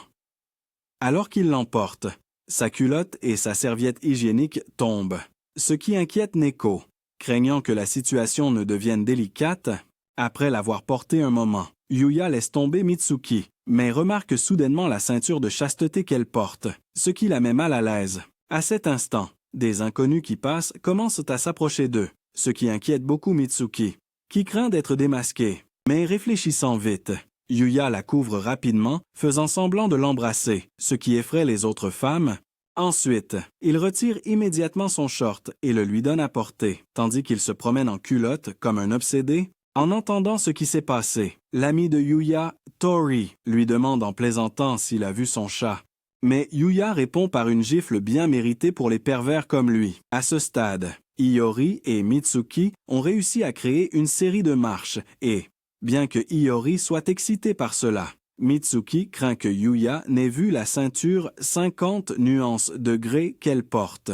Speaker 1: alors qu'il l'emporte, sa culotte et sa serviette hygiénique tombent, ce qui inquiète Neko. Craignant que la situation ne devienne délicate, après l'avoir porté un moment, Yuya laisse tomber Mitsuki, mais remarque soudainement la ceinture de chasteté qu'elle porte, ce qui la met mal à l'aise. À cet instant, des inconnus qui passent commencent à s'approcher d'eux, ce qui inquiète beaucoup Mitsuki, qui craint d'être démasqué. Mais réfléchissant vite, Yuya la couvre rapidement, faisant semblant de l'embrasser, ce qui effraie les autres femmes. Ensuite, il retire immédiatement son short et le lui donne à porter, tandis qu'il se promène en culotte comme un obsédé. En entendant ce qui s'est passé, l'ami de Yuya, Tori, lui demande en plaisantant s'il a vu son chat. Mais Yuya répond par une gifle bien méritée pour les pervers comme lui. À ce stade, Iori et Mitsuki ont réussi à créer une série de marches et, bien que Iori soit excité par cela, Mitsuki craint que Yuya n'ait vu la ceinture 50 nuances de gris qu'elle porte.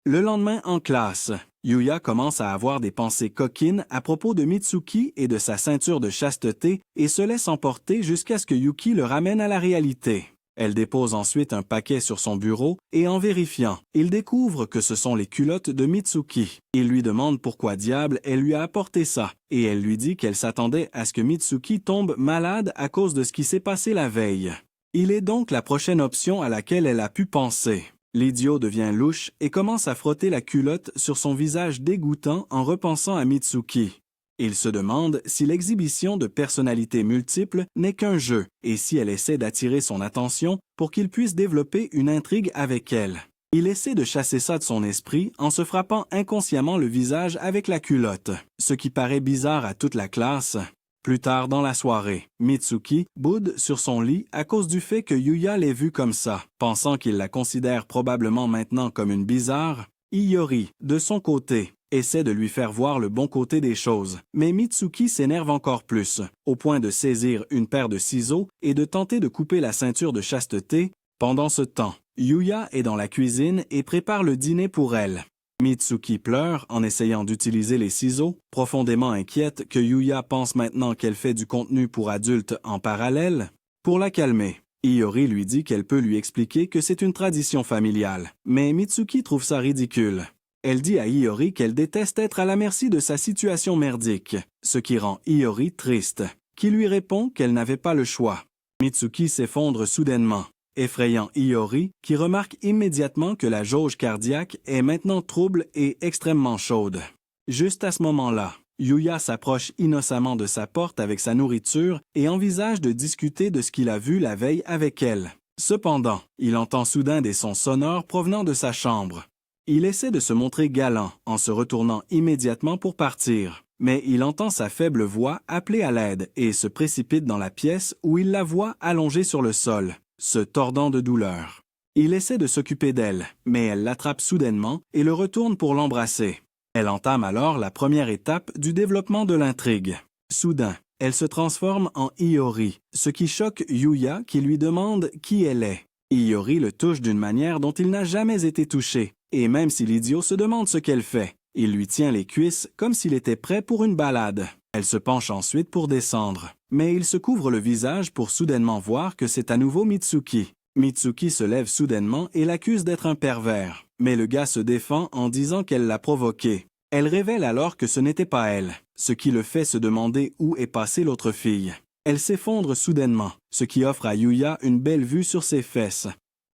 Speaker 1: Le lendemain en classe, Yuya commence à avoir des pensées coquines à propos de Mitsuki et de sa ceinture de chasteté et se laisse emporter jusqu'à ce que Yuki le ramène à la réalité. Elle dépose ensuite un paquet sur son bureau et en vérifiant, il découvre que ce sont les culottes de Mitsuki. Il lui demande pourquoi diable elle lui a apporté ça et elle lui dit qu'elle s'attendait à ce que Mitsuki tombe malade à cause de ce qui s'est passé la veille. Il est donc la prochaine option à laquelle elle a pu penser. L'idiot devient louche et commence à frotter la culotte sur son visage dégoûtant en repensant à Mitsuki. Il se demande si l'exhibition de personnalités multiples n'est qu'un jeu et si elle essaie d'attirer son attention pour qu'il puisse développer une intrigue avec elle. Il essaie de chasser ça de son esprit en se frappant inconsciemment le visage avec la culotte, ce qui paraît bizarre à toute la classe. Plus tard dans la soirée, Mitsuki boude sur son lit à cause du fait que Yuya l'ait vue comme ça, pensant qu'il la considère probablement maintenant comme une bizarre. Iori, de son côté, essaie de lui faire voir le bon côté des choses, mais Mitsuki s'énerve encore plus, au point de saisir une paire de ciseaux et de tenter de couper la ceinture de chasteté. Pendant ce temps, Yuya est dans la cuisine et prépare le dîner pour elle. Mitsuki pleure en essayant d'utiliser les ciseaux, profondément inquiète que Yuya pense maintenant qu'elle fait du contenu pour adultes en parallèle. Pour la calmer, Iori lui dit qu'elle peut lui expliquer que c'est une tradition familiale, mais Mitsuki trouve ça ridicule. Elle dit à Iori qu'elle déteste être à la merci de sa situation merdique, ce qui rend Iori triste, qui lui répond qu'elle n'avait pas le choix. Mitsuki s'effondre soudainement, effrayant Iori, qui remarque immédiatement que la jauge cardiaque est maintenant trouble et extrêmement chaude. Juste à ce moment-là, Yuya s'approche innocemment de sa porte avec sa nourriture et envisage de discuter de ce qu'il a vu la veille avec elle. Cependant, il entend soudain des sons sonores provenant de sa chambre. Il essaie de se montrer galant en se retournant immédiatement pour partir, mais il entend sa faible voix appeler à l'aide et se précipite dans la pièce où il la voit allongée sur le sol, se tordant de douleur. Il essaie de s'occuper d'elle, mais elle l'attrape soudainement et le retourne pour l'embrasser. Elle entame alors la première étape du développement de l'intrigue. Soudain, elle se transforme en Iori, ce qui choque Yuya qui lui demande qui elle est. Iori le touche d'une manière dont il n'a jamais été touché, et même si l'idiot se demande ce qu'elle fait, il lui tient les cuisses comme s'il était prêt pour une balade. Elle se penche ensuite pour descendre. mais il se couvre le visage pour soudainement voir que c'est à nouveau Mitsuki. Mitsuki se lève soudainement et l'accuse d'être un pervers, mais le gars se défend en disant qu'elle l'a provoqué. Elle révèle alors que ce n'était pas elle, ce qui le fait se demander où est passée l'autre fille. Elle s'effondre soudainement, ce qui offre à Yuya une belle vue sur ses fesses.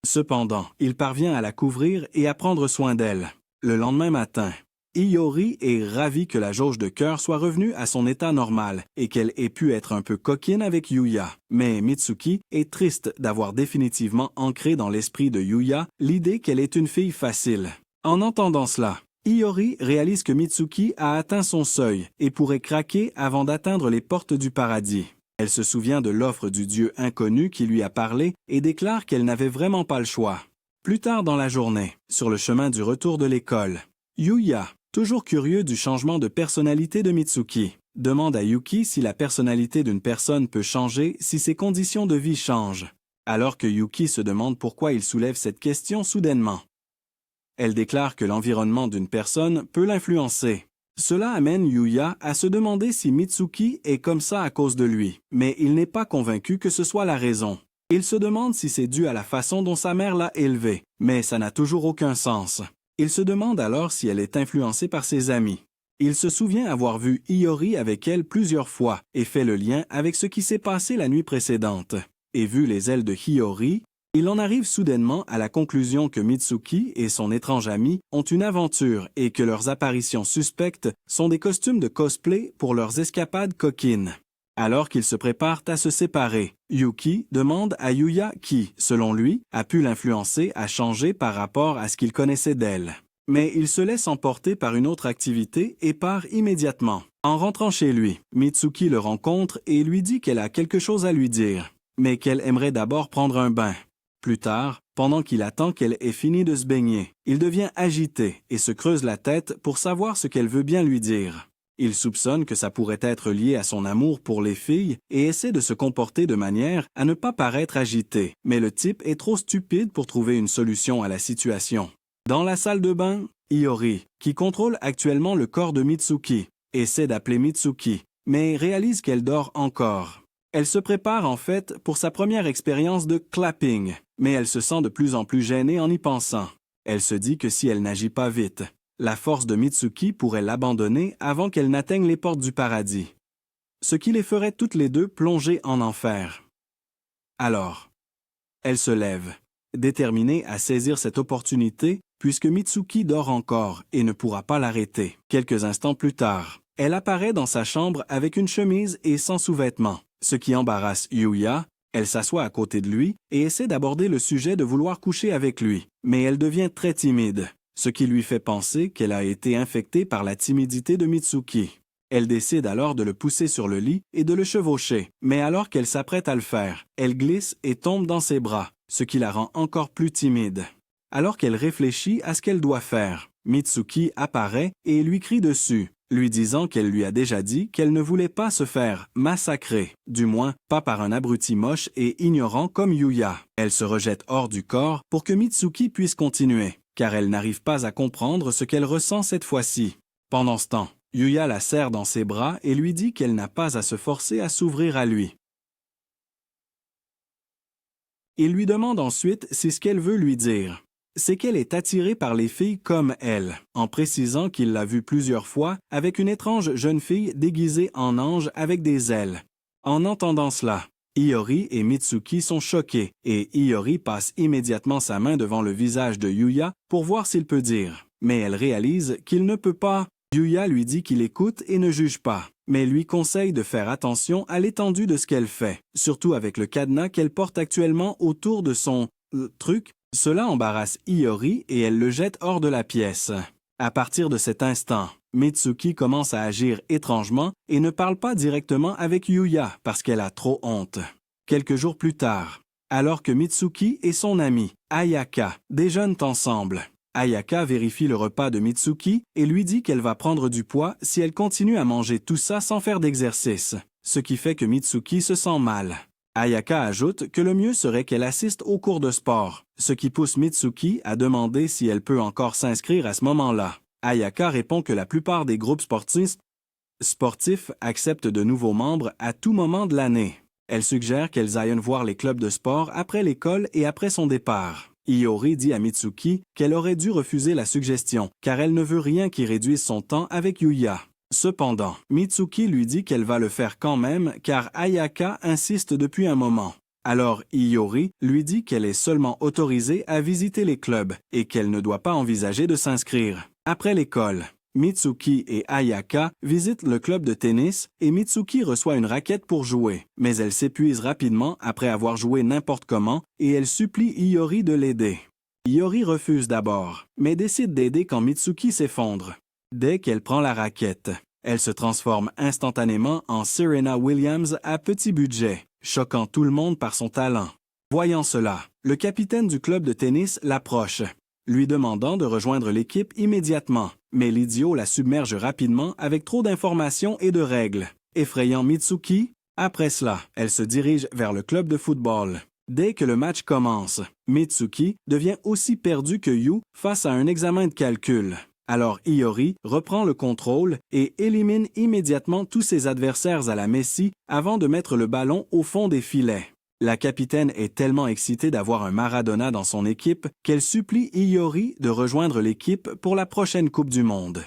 Speaker 1: Cependant, il parvient à la couvrir et à prendre soin d'elle. Le lendemain matin, Iori est ravie que la jauge de cœur soit revenue à son état normal et qu'elle ait pu être un peu coquine avec Yuya. Mais Mitsuki est triste d'avoir définitivement ancré dans l'esprit de Yuya l'idée qu'elle est une fille facile. En entendant cela, Iori réalise que Mitsuki a atteint son seuil et pourrait craquer avant d'atteindre les portes du paradis. Elle se souvient de l'offre du dieu inconnu qui lui a parlé et déclare qu'elle n'avait vraiment pas le choix. Plus tard dans la journée, sur le chemin du retour de l'école, Yuya, toujours curieux du changement de personnalité de Mitsuki, demande à Yuki si la personnalité d'une personne peut changer si ses conditions de vie changent, alors que Yuki se demande pourquoi il soulève cette question soudainement. Elle déclare que l'environnement d'une personne peut l'influencer. Cela amène Yuya à se demander si Mitsuki est comme ça à cause de lui, mais il n'est pas convaincu que ce soit la raison. Il se demande si c'est dû à la façon dont sa mère l'a élevé, mais ça n'a toujours aucun sens. Il se demande alors si elle est influencée par ses amis. Il se souvient avoir vu Iori avec elle plusieurs fois et fait le lien avec ce qui s'est passé la nuit précédente. Et vu les ailes de Iori, il en arrive soudainement à la conclusion que Mitsuki et son étrange ami ont une aventure et que leurs apparitions suspectes sont des costumes de cosplay pour leurs escapades coquines. Alors qu'ils se préparent à se séparer, Yuki demande à Yuya qui, selon lui, a pu l'influencer à changer par rapport à ce qu'il connaissait d'elle. Mais il se laisse emporter par une autre activité et part immédiatement. En rentrant chez lui, Mitsuki le rencontre et lui dit qu'elle a quelque chose à lui dire, mais qu'elle aimerait d'abord prendre un bain. Plus tard, pendant qu'il attend qu'elle ait fini de se baigner, il devient agité et se creuse la tête pour savoir ce qu'elle veut bien lui dire. Il soupçonne que ça pourrait être lié à son amour pour les filles et essaie de se comporter de manière à ne pas paraître agité, mais le type est trop stupide pour trouver une solution à la situation. Dans la salle de bain, Iori, qui contrôle actuellement le corps de Mitsuki, essaie d'appeler Mitsuki, mais réalise qu'elle dort encore. Elle se prépare en fait pour sa première expérience de clapping, mais elle se sent de plus en plus gênée en y pensant. Elle se dit que si elle n'agit pas vite, la force de Mitsuki pourrait l'abandonner avant qu'elle n'atteigne les portes du paradis, ce qui les ferait toutes les deux plonger en enfer. Alors, elle se lève, déterminée à saisir cette opportunité puisque Mitsuki dort encore et ne pourra pas l'arrêter. Quelques instants plus tard, elle apparaît dans sa chambre avec une chemise et sans sous-vêtements, ce qui embarrasse Yuya. Elle s'assoit à côté de lui et essaie d'aborder le sujet de vouloir coucher avec lui, mais elle devient très timide, ce qui lui fait penser qu'elle a été infectée par la timidité de Mitsuki. Elle décide alors de le pousser sur le lit et de le chevaucher, mais alors qu'elle s'apprête à le faire, elle glisse et tombe dans ses bras, ce qui la rend encore plus timide. Alors qu'elle réfléchit à ce qu'elle doit faire, Mitsuki apparaît et lui crie dessus, lui disant qu'elle lui a déjà dit qu'elle ne voulait pas se faire massacrer, du moins pas par un abruti moche et ignorant comme Yuya. Elle se rejette hors du corps pour que Mitsuki puisse continuer, car elle n'arrive pas à comprendre ce qu'elle ressent cette fois-ci. Pendant ce temps, Yuya la serre dans ses bras et lui dit qu'elle n'a pas à se forcer à s'ouvrir à lui. Il lui demande ensuite si ce qu'elle veut lui dire, c'est qu'elle est attirée par les filles comme elle, en précisant qu'il l'a vue plusieurs fois avec une étrange jeune fille déguisée en ange avec des ailes. En entendant cela, Iori et Mitsuki sont choqués et Iori passe immédiatement sa main devant le visage de Yuya pour voir s'il peut dire, mais elle réalise qu'il ne peut pas. Yuya lui dit qu'il écoute et ne juge pas, mais lui conseille de faire attention à l'étendue de ce qu'elle fait, surtout avec le cadenas qu'elle porte actuellement autour de son truc. Cela embarrasse Iori et elle le jette hors de la pièce. À partir de cet instant, Mitsuki commence à agir étrangement et ne parle pas directement avec Yuya parce qu'elle a trop honte. Quelques jours plus tard, alors que Mitsuki et son amie, Ayaka, déjeunent ensemble, Ayaka vérifie le repas de Mitsuki et lui dit qu'elle va prendre du poids si elle continue à manger tout ça sans faire d'exercice, ce qui fait que Mitsuki se sent mal. Ayaka ajoute que le mieux serait qu'elle assiste aux cours de sport, ce qui pousse Mitsuki à demander si elle peut encore s'inscrire à ce moment-là. Ayaka répond que la plupart des groupes sportifs sportifs acceptent de nouveaux membres à tout moment de l'année. Elle suggère qu'elles aillent voir les clubs de sport après l'école et après son départ. Iori dit à Mitsuki qu'elle aurait dû refuser la suggestion, car elle ne veut rien qui réduise son temps avec Yuya. Cependant, Mitsuki lui dit qu'elle va le faire quand même, car Ayaka insiste depuis un moment. Alors Iori lui dit qu'elle est seulement autorisée à visiter les clubs et qu'elle ne doit pas envisager de s'inscrire. Après l'école, Mitsuki et Ayaka visitent le club de tennis et Mitsuki reçoit une raquette pour jouer, mais elle s'épuise rapidement après avoir joué n'importe comment et elle supplie Iori de l'aider. Iori refuse d'abord, mais décide d'aider quand Mitsuki s'effondre. Dès qu'elle prend la raquette, elle se transforme instantanément en Serena Williams à petit budget, choquant tout le monde par son talent. Voyant cela, le capitaine du club de tennis l'approche, lui demandant de rejoindre l'équipe immédiatement, mais l'idiot la submerge rapidement avec trop d'informations et de règles. Effrayant Mitsuki, après cela, elle se dirige vers le club de football. Dès que le match commence, Mitsuki devient aussi perdue que Yu face à un examen de calcul. Alors Iori reprend le contrôle et élimine immédiatement tous ses adversaires à la Messi avant de mettre le ballon au fond des filets. La capitaine est tellement excitée d'avoir un Maradona dans son équipe qu'elle supplie Iori de rejoindre l'équipe pour la prochaine Coupe du Monde.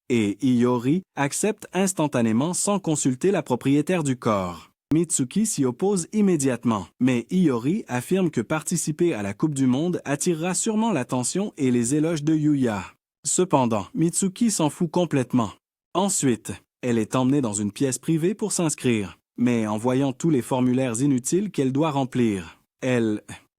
Speaker 1: Et Iori accepte instantanément sans consulter la propriétaire du corps. Mitsuki s'y oppose immédiatement, mais Iori affirme que participer à la Coupe du Monde attirera sûrement l'attention et les éloges de Yuya. Cependant, Mitsuki s'en fout complètement. Ensuite, elle est emmenée dans une pièce privée pour s'inscrire, mais en voyant tous les formulaires inutiles qu'elle doit remplir,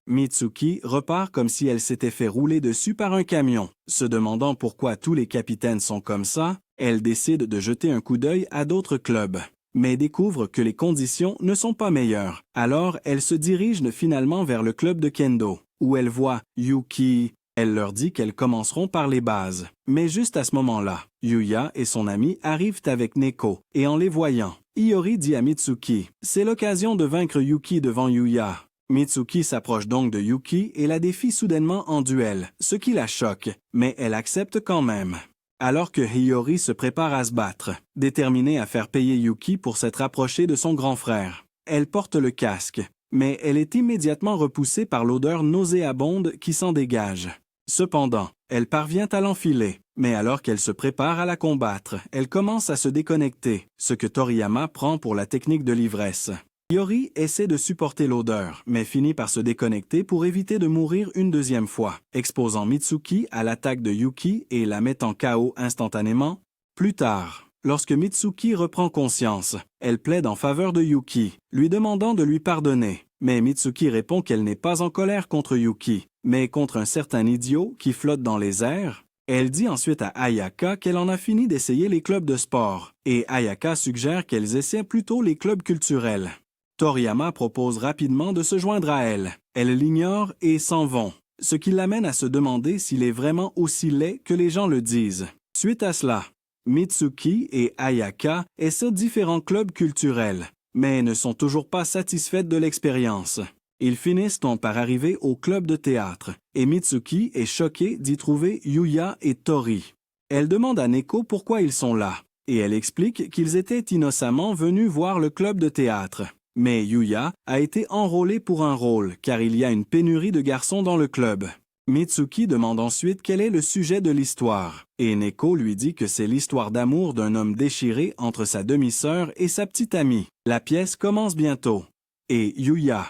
Speaker 1: Mitsuki repart comme si elle s'était fait rouler dessus par un camion. Se demandant pourquoi tous les capitaines sont comme ça, elle décide de jeter un coup d'œil à d'autres clubs, mais découvre que les conditions ne sont pas meilleures. Alors, elle se dirige finalement vers le club de kendo, où elle voit Yuki. Elle leur dit qu'elles commenceront par les bases. Mais juste à ce moment-là, Yuya et son ami arrivent avec Neko, et en les voyant, Iori dit à Mitsuki, « C'est l'occasion de vaincre Yuki devant Yuya. » Mitsuki s'approche donc de Yuki et la défie soudainement en duel, ce qui la choque, mais elle accepte quand même. Alors que Iori se prépare à se battre, déterminée à faire payer Yuki pour s'être approchée de son grand frère. Elle porte le casque, mais elle est immédiatement repoussée par l'odeur nauséabonde qui s'en dégage. Cependant, elle parvient à l'enfiler, mais alors qu'elle se prépare à la combattre, elle commence à se déconnecter, ce que Toriyama prend pour la technique de l'ivresse. Iori essaie de supporter l'odeur, mais finit par se déconnecter pour éviter de mourir une deuxième fois, exposant Mitsuki à l'attaque de Yuki et la mettant KO instantanément. Plus tard, lorsque Mitsuki reprend conscience, elle plaide en faveur de Yuki, lui demandant de lui pardonner. Mais Mitsuki répond qu'elle n'est pas en colère contre Yuki, mais contre un certain idiot qui flotte dans les airs. Elle dit ensuite à Ayaka qu'elle en a fini d'essayer les clubs de sport, et Ayaka suggère qu'elles essaient plutôt les clubs culturels. Toriyama propose rapidement de se joindre à elle. Elle l'ignore et s'en vont, ce qui l'amène à se demander s'il est vraiment aussi laid que les gens le disent. Suite à cela, Mitsuki et Ayaka essaient différents clubs culturels, mais ne sont toujours pas satisfaites de l'expérience. Ils finissent donc par arriver au club de théâtre, et Mitsuki est choquée d'y trouver Yuya et Tori. Elle demande à Neko pourquoi ils sont là, et elle explique qu'ils étaient innocemment venus voir le club de théâtre. Mais Yuya a été enrôlé pour un rôle, car il y a une pénurie de garçons dans le club. Mitsuki demande ensuite quel est le sujet de l'histoire, et Neko lui dit que c'est l'histoire d'amour d'un homme déchiré entre sa demi-sœur et sa petite amie. La pièce commence bientôt, et Yuya,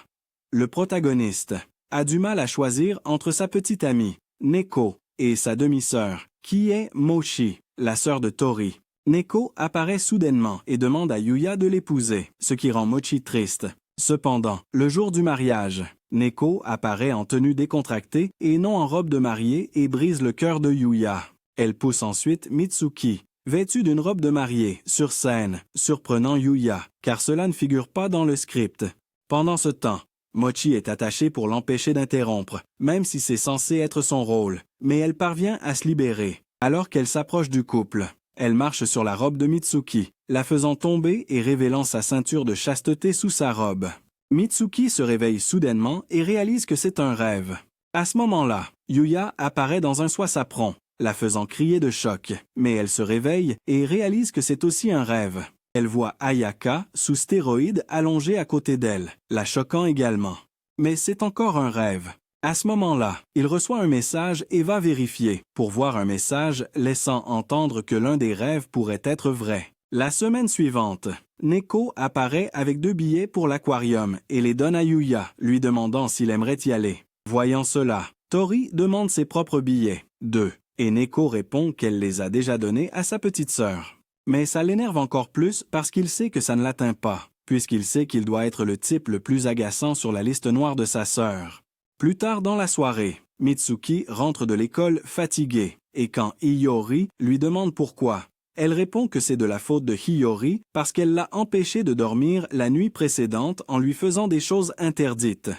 Speaker 1: le protagoniste, a du mal à choisir entre sa petite amie, Neko, et sa demi-sœur, qui est Mochi, la sœur de Tori. Neko apparaît soudainement et demande à Yuya de l'épouser, ce qui rend Mochi triste. Cependant, le jour du mariage, Neko apparaît en tenue décontractée et non en robe de mariée et brise le cœur de Yuya. Elle pousse ensuite Mitsuki, vêtue d'une robe de mariée, sur scène, surprenant Yuya, car cela ne figure pas dans le script. Pendant ce temps, Mochi est attachée pour l'empêcher d'interrompre, même si c'est censé être son rôle, mais elle parvient à se libérer. Alors qu'elle s'approche du couple, elle marche sur la robe de Mitsuki, la faisant tomber et révélant sa ceinture de chasteté sous sa robe. Mitsuki se réveille soudainement et réalise que c'est un rêve. À ce moment-là, Yuya apparaît dans un soie-sapron, la faisant crier de choc. Mais elle se réveille et réalise que c'est aussi un rêve. Elle voit Ayaka, sous stéroïdes, allongée à côté d'elle, la choquant également. Mais c'est encore un rêve. À ce moment-là, il reçoit un message et va vérifier, pour voir un message laissant entendre que l'un des rêves pourrait être vrai. La semaine suivante, Neko apparaît avec 2 billets pour l'aquarium et les donne à Yuya, lui demandant s'il aimerait y aller. Voyant cela, Tori demande ses propres billets, 2, et Neko répond qu'elle les a déjà donnés à sa petite sœur. Mais ça l'énerve encore plus parce qu'il sait que ça ne l'atteint pas, puisqu'il sait qu'il doit être le type le plus agaçant sur la liste noire de sa sœur. Plus tard dans la soirée, Mitsuki rentre de l'école fatiguée, et quand Hiyori lui demande pourquoi, elle répond que c'est de la faute de Hiyori parce qu'elle l'a empêché de dormir la nuit précédente en lui faisant des choses interdites.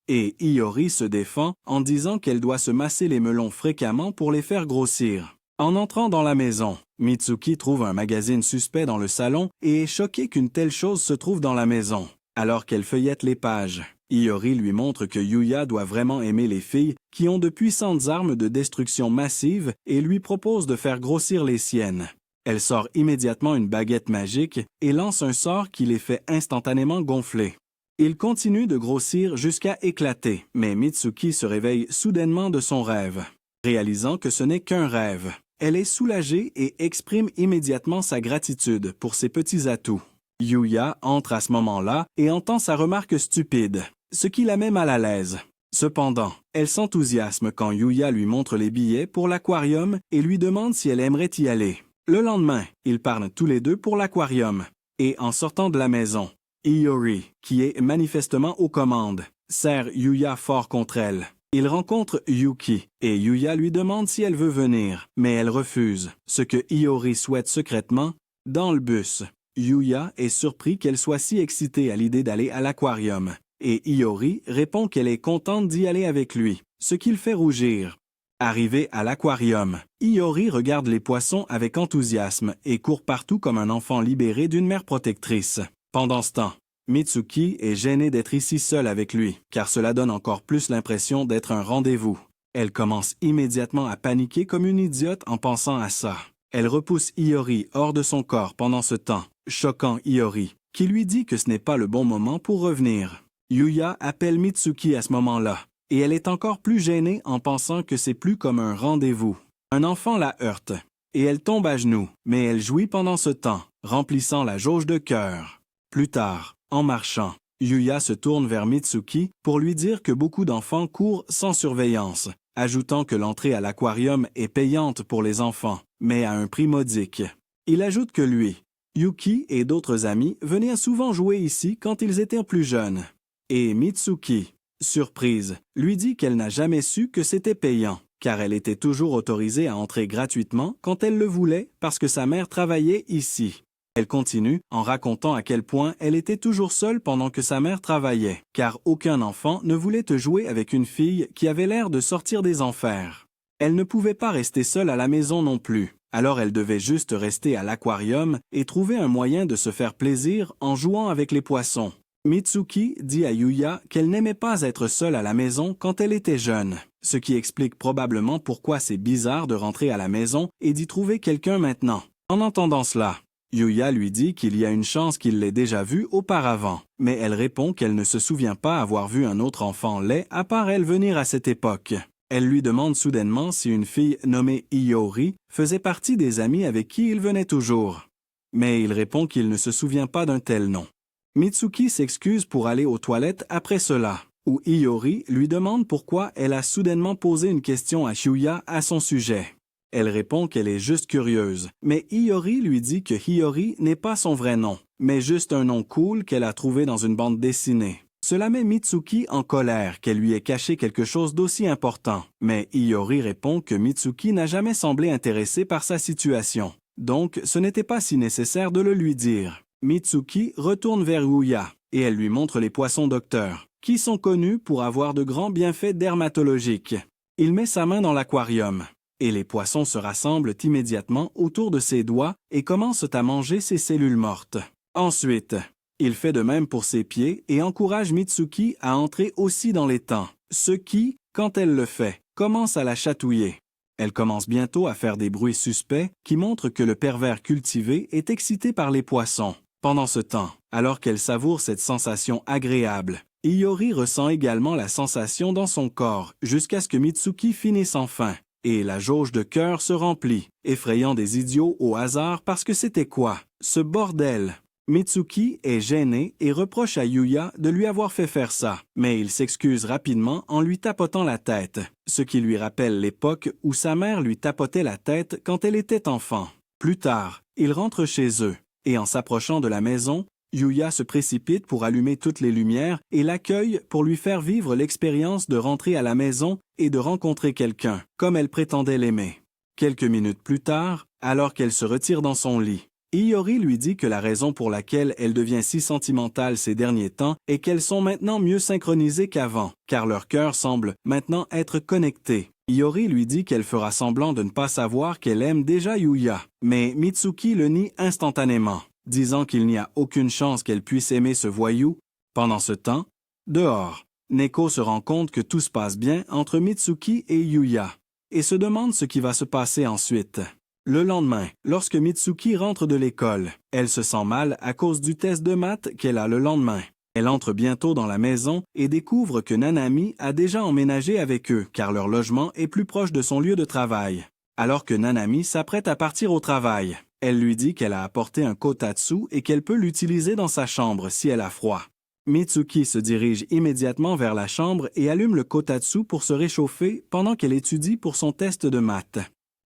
Speaker 1: Et Hiyori se défend en disant qu'elle doit se masser les melons fréquemment pour les faire grossir. En entrant dans la maison, Mitsuki trouve un magazine suspect dans le salon et est choquée qu'une telle chose se trouve dans la maison. Alors qu'elle feuillette les pages, Hiyori lui montre que Yuya doit vraiment aimer les filles qui ont de puissantes armes de destruction massive et lui propose de faire grossir les siennes. Elle sort immédiatement une baguette magique et lance un sort qui les fait instantanément gonfler. Ils continuent de grossir jusqu'à éclater, mais Mitsuki se réveille soudainement de son rêve. Réalisant que ce n'est qu'un rêve, elle est soulagée et exprime immédiatement sa gratitude pour ses petits atouts. Yuya entre à ce moment-là et entend sa remarque stupide, ce qui la met mal à l'aise. Cependant, elle s'enthousiasme quand Yuya lui montre les billets pour l'aquarium et lui demande si elle aimerait y aller. Le lendemain, ils partent tous les deux pour l'aquarium. Et en sortant de la maison, Hiyori, qui est manifestement aux commandes, serre Yuya fort contre elle. Il rencontre Yuki, et Yuya lui demande si elle veut venir, mais elle refuse, ce que Hiyori souhaite secrètement. Dans le bus, Yuya est surpris qu'elle soit si excitée à l'idée d'aller à l'aquarium, et Hiyori répond qu'elle est contente d'y aller avec lui, ce qui le fait rougir. Arrivé à l'aquarium, Hiyori regarde les poissons avec enthousiasme et court partout comme un enfant libéré d'une mère protectrice. Pendant ce temps, Mitsuki est gênée d'être ici seule avec lui, car cela donne encore plus l'impression d'être un rendez-vous. Elle commence immédiatement à paniquer comme une idiote en pensant à ça. Elle repousse Hiyori hors de son corps pendant ce temps, choquant Hiyori, qui lui dit que ce n'est pas le bon moment pour revenir. Yuya appelle Mitsuki à ce moment-là, et elle est encore plus gênée en pensant que c'est plus comme un rendez-vous. Un enfant la heurte, et elle tombe à genoux, mais elle jouit pendant ce temps, remplissant la jauge de cœur. Plus tard, en marchant, Yuya se tourne vers Mitsuki pour lui dire que beaucoup d'enfants courent sans surveillance, ajoutant que l'entrée à l'aquarium est payante pour les enfants, mais à un prix modique. Il ajoute que lui, Yuki et d'autres amis venaient souvent jouer ici quand ils étaient plus jeunes. Et Mitsuki, surprise, lui dit qu'elle n'a jamais su que c'était payant, car elle était toujours autorisée à entrer gratuitement quand elle le voulait parce que sa mère travaillait ici. Elle continue en racontant à quel point elle était toujours seule pendant que sa mère travaillait, car aucun enfant ne voulait te jouer avec une fille qui avait l'air de sortir des enfers. Elle ne pouvait pas rester seule à la maison non plus, alors elle devait juste rester à l'aquarium et trouver un moyen de se faire plaisir en jouant avec les poissons. Mitsuki dit à Yuya qu'elle n'aimait pas être seule à la maison quand elle était jeune, ce qui explique probablement pourquoi c'est bizarre de rentrer à la maison et d'y trouver quelqu'un maintenant. En entendant cela, Yuya lui dit qu'il y a une chance qu'il l'ait déjà vue auparavant, mais elle répond qu'elle ne se souvient pas avoir vu un autre enfant laid à part elle venir à cette époque. Elle lui demande soudainement si une fille nommée Hiyori faisait partie des amis avec qui il venait toujours. Mais il répond qu'il ne se souvient pas d'un tel nom. Mitsuki s'excuse pour aller aux toilettes après cela, où Hiyori lui demande pourquoi elle a soudainement posé une question à Yuya à son sujet. Elle répond qu'elle est juste curieuse, mais Hiyori lui dit que Hiyori n'est pas son vrai nom, mais juste un nom cool qu'elle a trouvé dans une bande dessinée. Cela met Mitsuki en colère qu'elle lui ait caché quelque chose d'aussi important, mais Hiyori répond que Mitsuki n'a jamais semblé intéressé par sa situation, donc ce n'était pas si nécessaire de le lui dire. Mitsuki retourne vers Yuya, et elle lui montre les poissons docteurs, qui sont connus pour avoir de grands bienfaits dermatologiques. Il met sa main dans l'aquarium, et les poissons se rassemblent immédiatement autour de ses doigts et commencent à manger ses cellules mortes. Ensuite, il fait de même pour ses pieds et encourage Mitsuki à entrer aussi dans l'étang, ce qui, quand elle le fait, commence à la chatouiller. Elle commence bientôt à faire des bruits suspects qui montrent que le pervers cultivé est excité par les poissons. Pendant ce temps, alors qu'elle savoure cette sensation agréable, Iori ressent également la sensation dans son corps jusqu'à ce que Mitsuki finisse enfin. Et la jauge de cœur se remplit, effrayant des idiots au hasard parce que c'était quoi? Ce bordel! Mitsuki est gêné et reproche à Yuya de lui avoir fait faire ça, mais il s'excuse rapidement en lui tapotant la tête, ce qui lui rappelle l'époque où sa mère lui tapotait la tête quand elle était enfant. Plus tard, ils rentrent chez eux, et en s'approchant de la maison, Yuya se précipite pour allumer toutes les lumières et l'accueille pour lui faire vivre l'expérience de rentrer à la maison et de rencontrer quelqu'un, comme elle prétendait l'aimer. Quelques minutes plus tard, alors qu'elle se retire dans son lit, Iori lui dit que la raison pour laquelle elle devient si sentimentale ces derniers temps est qu'elles sont maintenant mieux synchronisées qu'avant, car leur cœur semble maintenant être connecté. Iori lui dit qu'elle fera semblant de ne pas savoir qu'elle aime déjà Yuya, mais Mitsuki le nie instantanément, disant qu'il n'y a aucune chance qu'elle puisse aimer ce voyou. Pendant ce temps, dehors, Neko se rend compte que tout se passe bien entre Mitsuki et Yuya, et se demande ce qui va se passer ensuite. Le lendemain, lorsque Mitsuki rentre de l'école, elle se sent mal à cause du test de maths qu'elle a le lendemain. Elle entre bientôt dans la maison et découvre que Nanami a déjà emménagé avec eux car leur logement est plus proche de son lieu de travail. Alors que Nanami s'apprête à partir au travail, elle lui dit qu'elle a apporté un kotatsu et qu'elle peut l'utiliser dans sa chambre si elle a froid. Mitsuki se dirige immédiatement vers la chambre et allume le kotatsu pour se réchauffer pendant qu'elle étudie pour son test de maths.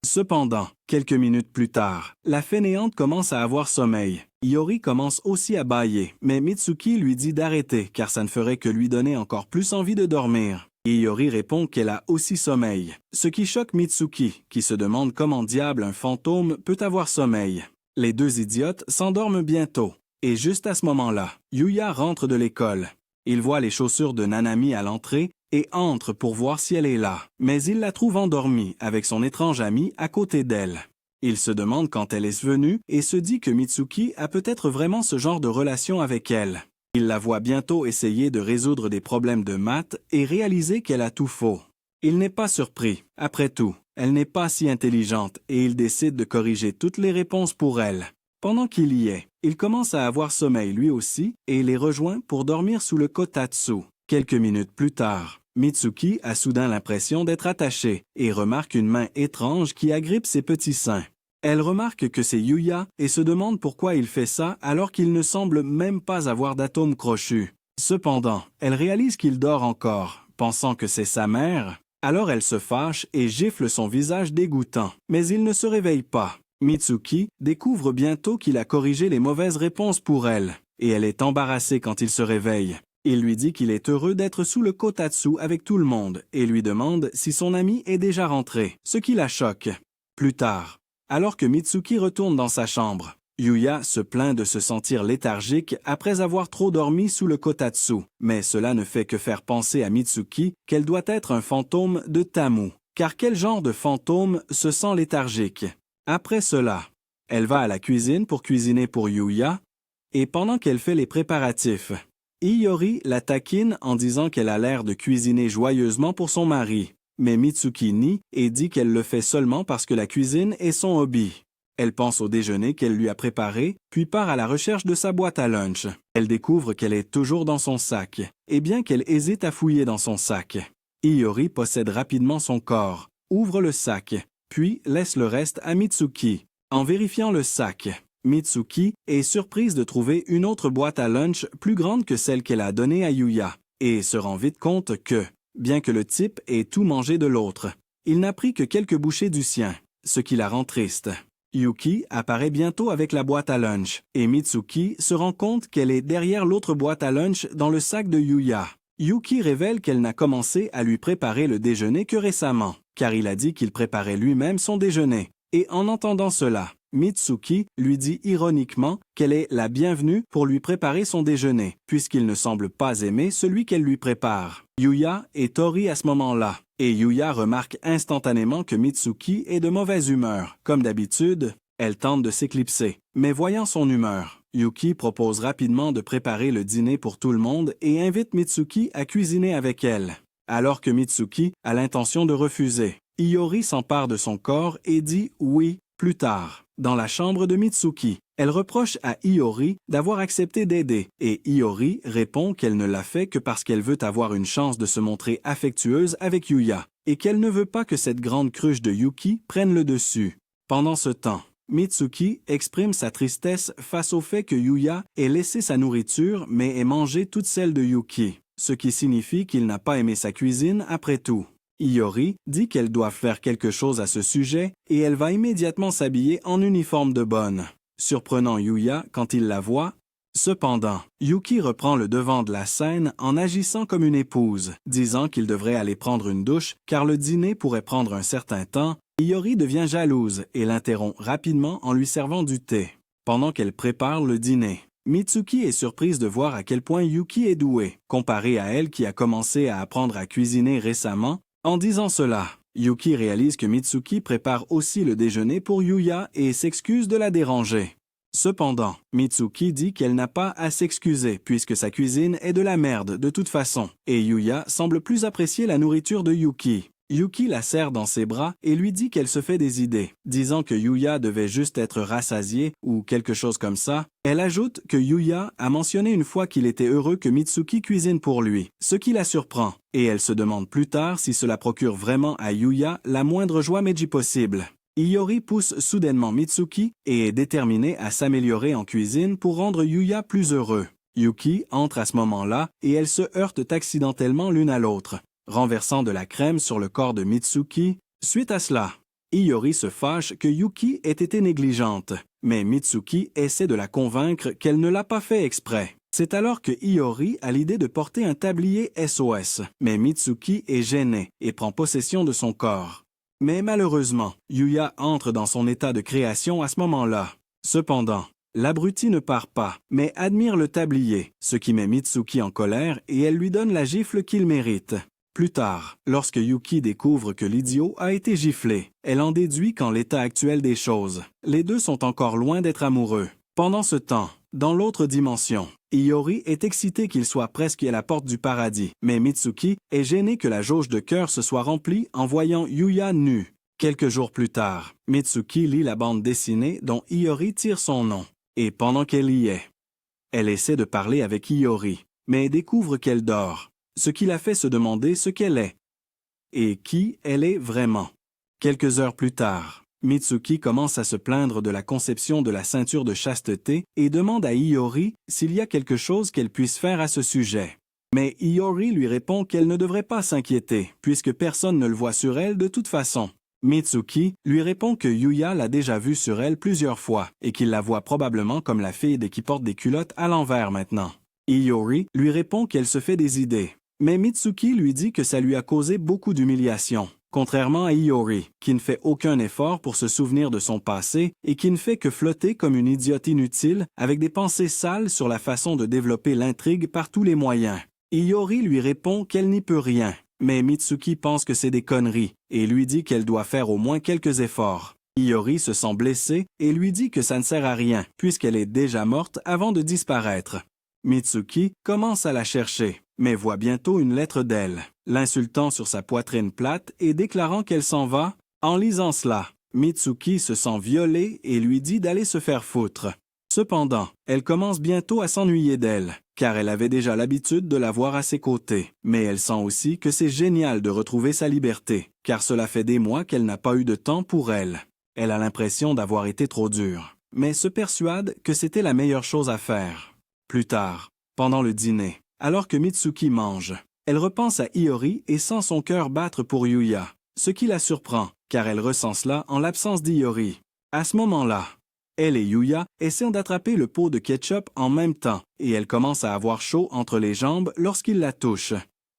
Speaker 1: Cependant, quelques minutes plus tard, la fainéante commence à avoir sommeil. Iori commence aussi à bâiller, mais Mitsuki lui dit d'arrêter car ça ne ferait que lui donner encore plus envie de dormir. Iori répond qu'elle a aussi sommeil, ce qui choque Mitsuki, qui se demande comment diable un fantôme peut avoir sommeil. Les deux idiotes s'endorment bientôt, et juste à ce moment-là, Yuya rentre de l'école. Il voit les chaussures de Nanami à l'entrée et entre pour voir si elle est là, mais il la trouve endormie avec son étrange ami à côté d'elle. Il se demande quand elle est venue et se dit que Mitsuki a peut-être vraiment ce genre de relation avec elle. Il la voit bientôt essayer de résoudre des problèmes de maths et réaliser qu'elle a tout faux. Il n'est pas surpris. Après tout, elle n'est pas si intelligente et il décide de corriger toutes les réponses pour elle. Pendant qu'il y est, il commence à avoir sommeil lui aussi et les rejoint pour dormir sous le kotatsu. Quelques minutes plus tard, Mitsuki a soudain l'impression d'être attachée et remarque une main étrange qui agrippe ses petits seins. Elle remarque que c'est Yuya et se demande pourquoi il fait ça alors qu'il ne semble même pas avoir d'atome crochu. Cependant, elle réalise qu'il dort encore, pensant que c'est sa mère. Alors elle se fâche et gifle son visage dégoûtant, mais il ne se réveille pas. Mitsuki découvre bientôt qu'il a corrigé les mauvaises réponses pour elle, et elle est embarrassée quand il se réveille. Il lui dit qu'il est heureux d'être sous le kotatsu avec tout le monde et lui demande si son ami est déjà rentré, ce qui la choque. Plus tard, alors que Mitsuki retourne dans sa chambre, Yuya se plaint de se sentir léthargique après avoir trop dormi sous le kotatsu, mais cela ne fait que faire penser à Mitsuki qu'elle doit être un fantôme de Tamu, car quel genre de fantôme se sent léthargique? Après cela, elle va à la cuisine pour cuisiner pour Yuya, et pendant qu'elle fait les préparatifs, Iori la taquine en disant qu'elle a l'air de cuisiner joyeusement pour son mari, mais Mitsuki nie et dit qu'elle le fait seulement parce que la cuisine est son hobby. Elle pense au déjeuner qu'elle lui a préparé, puis part à la recherche de sa boîte à lunch. Elle découvre qu'elle est toujours dans son sac, et bien qu'elle hésite à fouiller dans son sac, Iori possède rapidement son corps, ouvre le sac, puis laisse le reste à Mitsuki. En vérifiant le sac, Mitsuki est surprise de trouver une autre boîte à lunch plus grande que celle qu'elle a donnée à Yuya, et se rend vite compte que, bien que le type ait tout mangé de l'autre, il n'a pris que quelques bouchées du sien, ce qui la rend triste. Yuki apparaît bientôt avec la boîte à lunch, et Mitsuki se rend compte qu'elle est derrière l'autre boîte à lunch dans le sac de Yuya. Yuki révèle qu'elle n'a commencé à lui préparer le déjeuner que récemment, car il a dit qu'il préparait lui-même son déjeuner. Et en entendant cela, Mitsuki lui dit ironiquement qu'elle est la bienvenue pour lui préparer son déjeuner, puisqu'il ne semble pas aimer celui qu'elle lui prépare. Yuya est Tori à ce moment-là, et Yuya remarque instantanément que Mitsuki est de mauvaise humeur. Comme d'habitude, elle tente de s'éclipser, mais voyant son humeur, Yuki propose rapidement de préparer le dîner pour tout le monde et invite Mitsuki à cuisiner avec elle. Alors que Mitsuki a l'intention de refuser, Iori s'empare de son corps et dit « oui » plus tard. Dans la chambre de Mitsuki, elle reproche à Iori d'avoir accepté d'aider et Iori répond qu'elle ne l'a fait que parce qu'elle veut avoir une chance de se montrer affectueuse avec Yuya et qu'elle ne veut pas que cette grande cruche de Yuki prenne le dessus. Pendant ce temps, Mitsuki exprime sa tristesse face au fait que Yuya ait laissé sa nourriture mais ait mangé toute celle de Yuki, ce qui signifie qu'il n'a pas aimé sa cuisine après tout. Iori dit qu'elle doit faire quelque chose à ce sujet et elle va immédiatement s'habiller en uniforme de bonne, surprenant Yuya quand il la voit. Cependant, Yuki reprend le devant de la scène en agissant comme une épouse, disant qu'il devrait aller prendre une douche car le dîner pourrait prendre un certain temps. Iori devient jalouse et l'interrompt rapidement en lui servant du thé. Pendant qu'elle prépare le dîner, Mitsuki est surprise de voir à quel point Yuki est douée, comparé à elle qui a commencé à apprendre à cuisiner récemment. En disant cela, Yuki réalise que Mitsuki prépare aussi le déjeuner pour Yuya et s'excuse de la déranger. Cependant, Mitsuki dit qu'elle n'a pas à s'excuser puisque sa cuisine est de la merde de toute façon, et Yuya semble plus apprécier la nourriture de Yuki. Yuki la serre dans ses bras et lui dit qu'elle se fait des idées, disant que Yuya devait juste être rassasié ou quelque chose comme ça. Elle ajoute que Yuya a mentionné une fois qu'il était heureux que Mitsuki cuisine pour lui, ce qui la surprend, et elle se demande plus tard si cela procure vraiment à Yuya la moindre joie Meiji possible. Iori pousse soudainement Mitsuki et est déterminée à s'améliorer en cuisine pour rendre Yuya plus heureux. Yuki entre à ce moment-là et elles se heurtent accidentellement l'une à l'autre, renversant de la crème sur le corps de Mitsuki. Suite à cela, Iori se fâche que Yuki ait été négligente, mais Mitsuki essaie de la convaincre qu'elle ne l'a pas fait exprès. C'est alors que Iori a l'idée de porter un tablier SOS, mais Mitsuki est gênée et prend possession de son corps. Mais malheureusement, Yuya entre dans son état de création à ce moment-là. Cependant, l'abruti ne part pas, mais admire le tablier, ce qui met Mitsuki en colère et elle lui donne la gifle qu'il mérite. Plus tard, lorsque Yuki découvre que l'idiot a été giflé, elle en déduit qu'en l'état actuel des choses, les deux sont encore loin d'être amoureux. Pendant ce temps, dans l'autre dimension, Iori est excitée qu'il soit presque à la porte du paradis, mais Mitsuki est gênée que la jauge de cœur se soit remplie en voyant Yuya nu. Quelques jours plus tard, Mitsuki lit la bande dessinée dont Iori tire son nom, et pendant qu'elle y est, elle essaie de parler avec Iori, mais découvre qu'elle dort, ce qui la fait se demander ce qu'elle est et qui elle est vraiment. Quelques heures plus tard, Mitsuki commence à se plaindre de la conception de la ceinture de chasteté et demande à Iori s'il y a quelque chose qu'elle puisse faire à ce sujet. Mais Iori lui répond qu'elle ne devrait pas s'inquiéter, puisque personne ne le voit sur elle de toute façon. Mitsuki lui répond que Yuya l'a déjà vue sur elle plusieurs fois et qu'il la voit probablement comme la fille qui porte des culottes à l'envers maintenant. Iori lui répond qu'elle se fait des idées. Mais Mitsuki lui dit que ça lui a causé beaucoup d'humiliation, contrairement à Iori, qui ne fait aucun effort pour se souvenir de son passé et qui ne fait que flotter comme une idiote inutile avec des pensées sales sur la façon de développer l'intrigue par tous les moyens. Iori lui répond qu'elle n'y peut rien, mais Mitsuki pense que c'est des conneries et lui dit qu'elle doit faire au moins quelques efforts. Iori se sent blessée et lui dit que ça ne sert à rien puisqu'elle est déjà morte avant de disparaître. Mitsuki commence à la chercher, mais voit bientôt une lettre d'elle, l'insultant sur sa poitrine plate et déclarant qu'elle s'en va. En lisant cela, Mitsuki se sent violée et lui dit d'aller se faire foutre. Cependant, elle commence bientôt à s'ennuyer d'elle, car elle avait déjà l'habitude de la voir à ses côtés. Mais elle sent aussi que c'est génial de retrouver sa liberté, car cela fait des mois qu'elle n'a pas eu de temps pour elle. Elle a l'impression d'avoir été trop dure, mais se persuade que c'était la meilleure chose à faire. Plus tard, pendant le dîner, alors que Mitsuki mange, elle repense à Iori et sent son cœur battre pour Yuya, ce qui la surprend, car elle ressent cela en l'absence d'Iori. À ce moment-là, elle et Yuya essaient d'attraper le pot de ketchup en même temps, et elle commence à avoir chaud entre les jambes lorsqu'il la touche,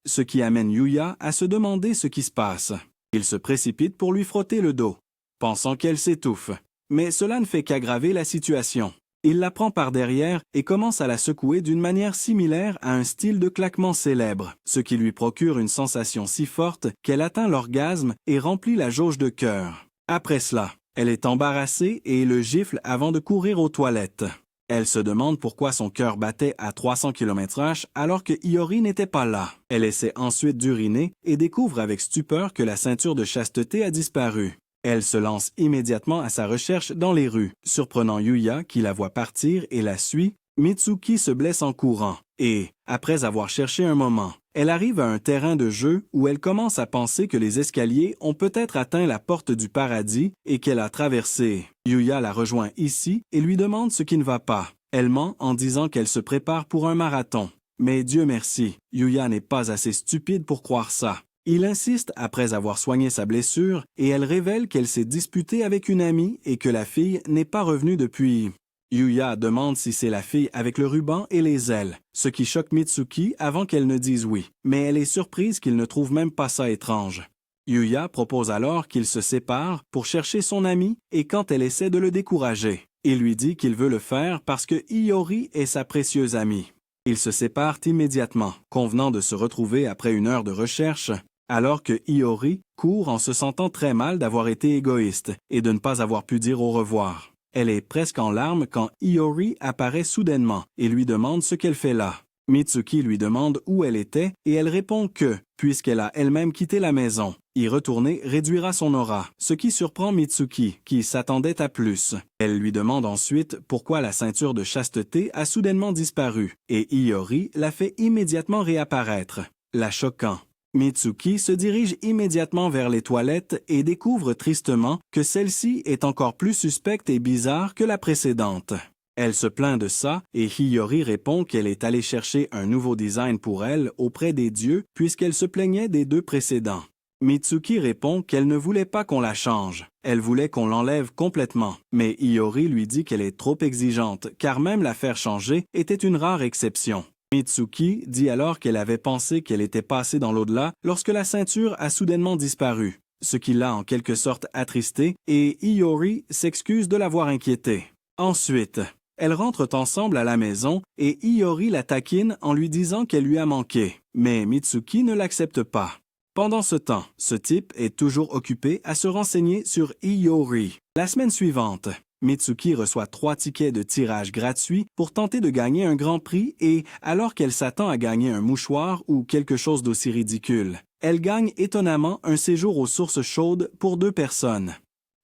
Speaker 1: ce qui amène Yuya à se demander ce qui se passe. Il se précipite pour lui frotter le dos, pensant qu'elle s'étouffe, mais cela ne fait qu'aggraver la situation. Il la prend par derrière et commence à la secouer d'une manière similaire à un style de claquement célèbre, ce qui lui procure une sensation si forte qu'elle atteint l'orgasme et remplit la jauge de cœur. Après cela, elle est embarrassée et le gifle avant de courir aux toilettes. Elle se demande pourquoi son cœur battait à 300 km/h alors que Iori n'était pas là. Elle essaie ensuite d'uriner et découvre avec stupeur que la ceinture de chasteté a disparu. Elle se lance immédiatement à sa recherche dans les rues, surprenant Yuya qui la voit partir et la suit. Mitsuki se blesse en courant et, après avoir cherché un moment, elle arrive à un terrain de jeu où elle commence à penser que les escaliers ont peut-être atteint la porte du paradis et qu'elle a traversé. Yuya la rejoint ici et lui demande ce qui ne va pas. Elle ment en disant qu'elle se prépare pour un marathon. Mais Dieu merci, Yuya n'est pas assez stupide pour croire ça. Il insiste après avoir soigné sa blessure et elle révèle qu'elle s'est disputée avec une amie et que la fille n'est pas revenue depuis. Yuya demande si c'est la fille avec le ruban et les ailes, ce qui choque Mitsuki avant qu'elle ne dise oui, mais elle est surprise qu'il ne trouve même pas ça étrange. Yuya propose alors qu'ils se séparent pour chercher son ami et quand elle essaie de le décourager, il lui dit qu'il veut le faire parce que Iori est sa précieuse amie. Ils se séparent immédiatement, convenant de se retrouver après une heure de recherche, alors que Iori court en se sentant très mal d'avoir été égoïste et de ne pas avoir pu dire au revoir. Elle est presque en larmes quand Iori apparaît soudainement et lui demande ce qu'elle fait là. Mitsuki lui demande où elle était et elle répond que, puisqu'elle a elle-même quitté la maison, y retourner réduira son aura, ce qui surprend Mitsuki, qui s'attendait à plus. Elle lui demande ensuite pourquoi la ceinture de chasteté a soudainement disparu et Iori la fait immédiatement réapparaître, la choquant. Mitsuki se dirige immédiatement vers les toilettes et découvre tristement que celle-ci est encore plus suspecte et bizarre que la précédente. Elle se plaint de ça et Hiyori répond qu'elle est allée chercher un nouveau design pour elle auprès des dieux puisqu'elle se plaignait des deux précédents. Mitsuki répond qu'elle ne voulait pas qu'on la change. Elle voulait qu'on l'enlève complètement, mais Hiyori lui dit qu'elle est trop exigeante car même la faire changer était une rare exception. Mitsuki dit alors qu'elle avait pensé qu'elle était passée dans l'au-delà lorsque la ceinture a soudainement disparu, ce qui l'a en quelque sorte attristée, et Hiyori s'excuse de l'avoir inquiétée. Ensuite, elles rentrent ensemble à la maison et Hiyori la taquine en lui disant qu'elle lui a manqué, mais Mitsuki ne l'accepte pas. Pendant ce temps, ce type est toujours occupé à se renseigner sur Hiyori. La semaine suivante, Mitsuki reçoit 3 tickets de tirage gratuits pour tenter de gagner un grand prix et, alors qu'elle s'attend à gagner un mouchoir ou quelque chose d'aussi ridicule, elle gagne étonnamment un séjour aux sources chaudes pour 2 personnes.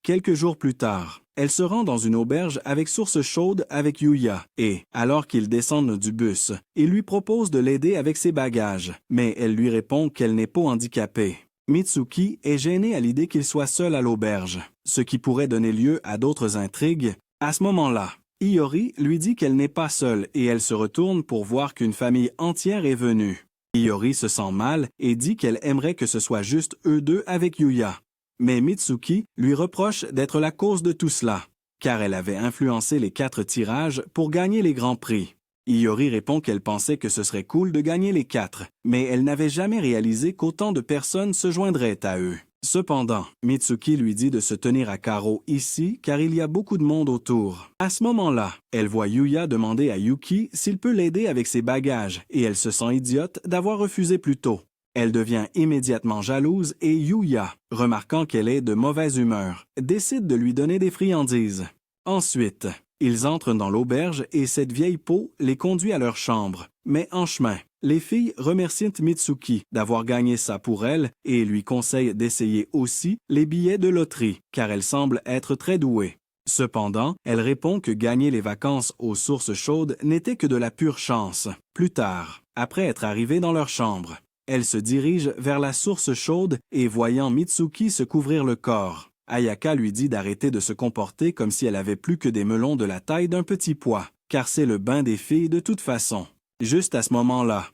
Speaker 1: Quelques jours plus tard, elle se rend dans une auberge avec source chaude avec Yuya et, alors qu'ils descendent du bus, il lui propose de l'aider avec ses bagages, mais elle lui répond qu'elle n'est pas handicapée. Mitsuki est gênée à l'idée qu'il soit seul à l'auberge, ce qui pourrait donner lieu à d'autres intrigues. À ce moment-là, Hiyori lui dit qu'elle n'est pas seule et elle se retourne pour voir qu'une famille entière est venue. Hiyori se sent mal et dit qu'elle aimerait que ce soit juste eux deux avec Yuya. Mais Mitsuki lui reproche d'être la cause de tout cela, car elle avait influencé les 4 tirages pour gagner les grands prix. Hiyori répond qu'elle pensait que ce serait cool de gagner les 4, mais elle n'avait jamais réalisé qu'autant de personnes se joindraient à eux. Cependant, Mitsuki lui dit de se tenir à carreau ici car il y a beaucoup de monde autour. À ce moment-là, elle voit Yuya demander à Yuki s'il peut l'aider avec ses bagages et elle se sent idiote d'avoir refusé plus tôt. Elle devient immédiatement jalouse et Yuya, remarquant qu'elle est de mauvaise humeur, décide de lui donner des friandises. Ensuite, ils entrent dans l'auberge et cette vieille peau les conduit à leur chambre. Mais en chemin, les filles remercient Mitsuki d'avoir gagné ça pour elles et lui conseillent d'essayer aussi les billets de loterie, car elle semble être très douée. Cependant, elle répond que gagner les vacances aux sources chaudes n'était que de la pure chance. Plus tard, après être arrivée dans leur chambre, elle se dirige vers la source chaude et voyant Mitsuki se couvrir le corps, Ayaka lui dit d'arrêter de se comporter comme si elle avait plus que des melons de la taille d'un petit pois, car c'est le bain des filles de toute façon. Juste à ce moment-là,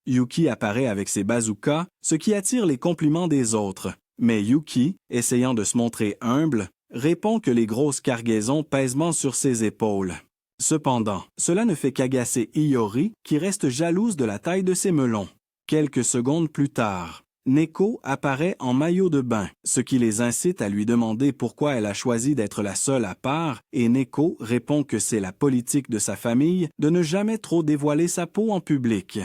Speaker 1: Yuki apparaît avec ses bazookas, ce qui attire les compliments des autres. Mais Yuki, essayant de se montrer humble, répond que les grosses cargaisons pèsent sur ses épaules. Cependant, cela ne fait qu'agacer Hiyori, qui reste jalouse de la taille de ses melons. Quelques secondes plus tard, Neko apparaît en maillot de bain, ce qui les incite à lui demander pourquoi elle a choisi d'être la seule à part, et Neko répond que c'est la politique de sa famille de ne jamais trop dévoiler sa peau en public.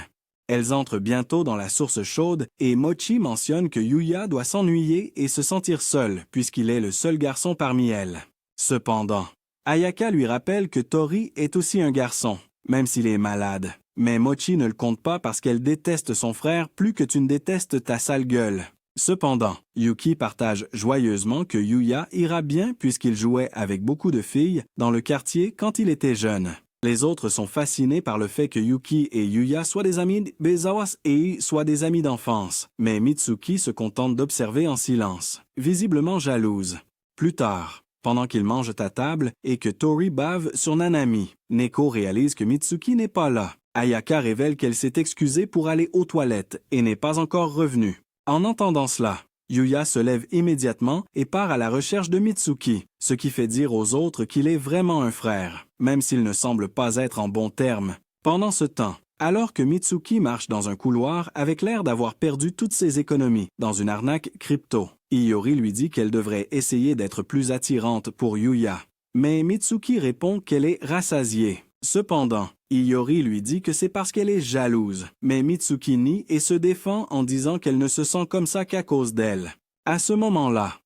Speaker 1: Elles entrent bientôt dans la source chaude et Mochi mentionne que Yuya doit s'ennuyer et se sentir seul puisqu'il est le seul garçon parmi elles. Cependant, Ayaka lui rappelle que Tori est aussi un garçon, même s'il est malade. Mais Mochi ne le compte pas parce qu'elle déteste son frère plus que tu ne détestes ta sale gueule. Cependant, Yuki partage joyeusement que Yuya ira bien puisqu'il jouait avec beaucoup de filles dans le quartier quand il était jeune. Les autres sont fascinés par le fait que Yuki et Yuya soient des amis d'Ezawa et soient des amis d'enfance, mais Mitsuki se contente d'observer en silence, visiblement jalouse. Plus tard, pendant qu'ils mangent à table et que Tori bave sur Nanami, Neko réalise que Mitsuki n'est pas là. Ayaka révèle qu'elle s'est excusée pour aller aux toilettes et n'est pas encore revenue. En entendant cela, Yuya se lève immédiatement et part à la recherche de Mitsuki, ce qui fait dire aux autres qu'il est vraiment un frère, même s'il ne semble pas être en bons termes. Pendant ce temps, alors que Mitsuki marche dans un couloir avec l'air d'avoir perdu toutes ses économies dans une arnaque crypto, Iori lui dit qu'elle devrait essayer d'être plus attirante pour Yuya. Mais Mitsuki répond qu'elle est rassasiée. Cependant, Iori lui dit que c'est parce qu'elle est jalouse, mais Mitsuki nie et se défend en disant qu'elle ne se sent comme ça qu'à cause d'elle. À ce moment-là,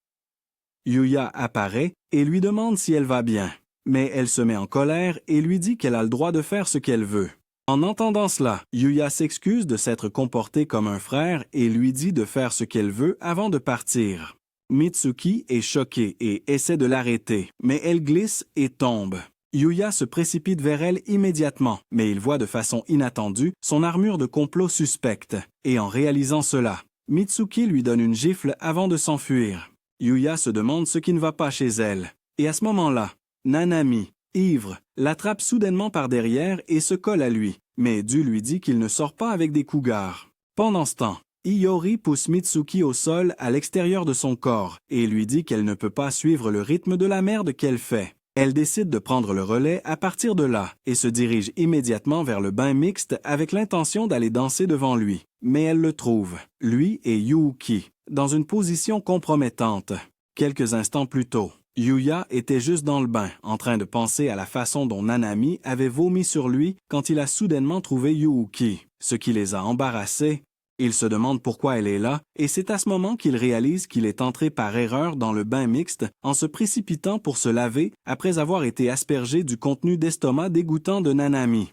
Speaker 1: Yuya apparaît et lui demande si elle va bien, mais elle se met en colère et lui dit qu'elle a le droit de faire ce qu'elle veut. En entendant cela, Yuya s'excuse de s'être comportée comme un frère et lui dit de faire ce qu'elle veut avant de partir. Mitsuki est choquée et essaie de l'arrêter, mais elle glisse et tombe. Yuya se précipite vers elle immédiatement, mais il voit de façon inattendue son armure de complot suspecte, et en réalisant cela, Mitsuki lui donne une gifle avant de s'enfuir. Yuya se demande ce qui ne va pas chez elle, et à ce moment-là, Nanami, ivre, l'attrape soudainement par derrière et se colle à lui, mais Du lui dit qu'il ne sort pas avec des cougars. Pendant ce temps, Iori pousse Mitsuki au sol à l'extérieur de son corps et lui dit qu'elle ne peut pas suivre le rythme de la merde qu'elle fait. Elle décide de prendre le relais à partir de là et se dirige immédiatement vers le bain mixte avec l'intention d'aller danser devant lui. Mais elle le trouve, lui et Yuuki, dans une position compromettante. Quelques instants plus tôt, Yuya était juste dans le bain, en train de penser à la façon dont Nanami avait vomi sur lui quand il a soudainement trouvé Yuuki, ce qui les a embarrassés. Il se demande pourquoi elle est là, et c'est à ce moment qu'il réalise qu'il est entré par erreur dans le bain mixte en se précipitant pour se laver après avoir été aspergé du contenu d'estomac dégoûtant de Nanami.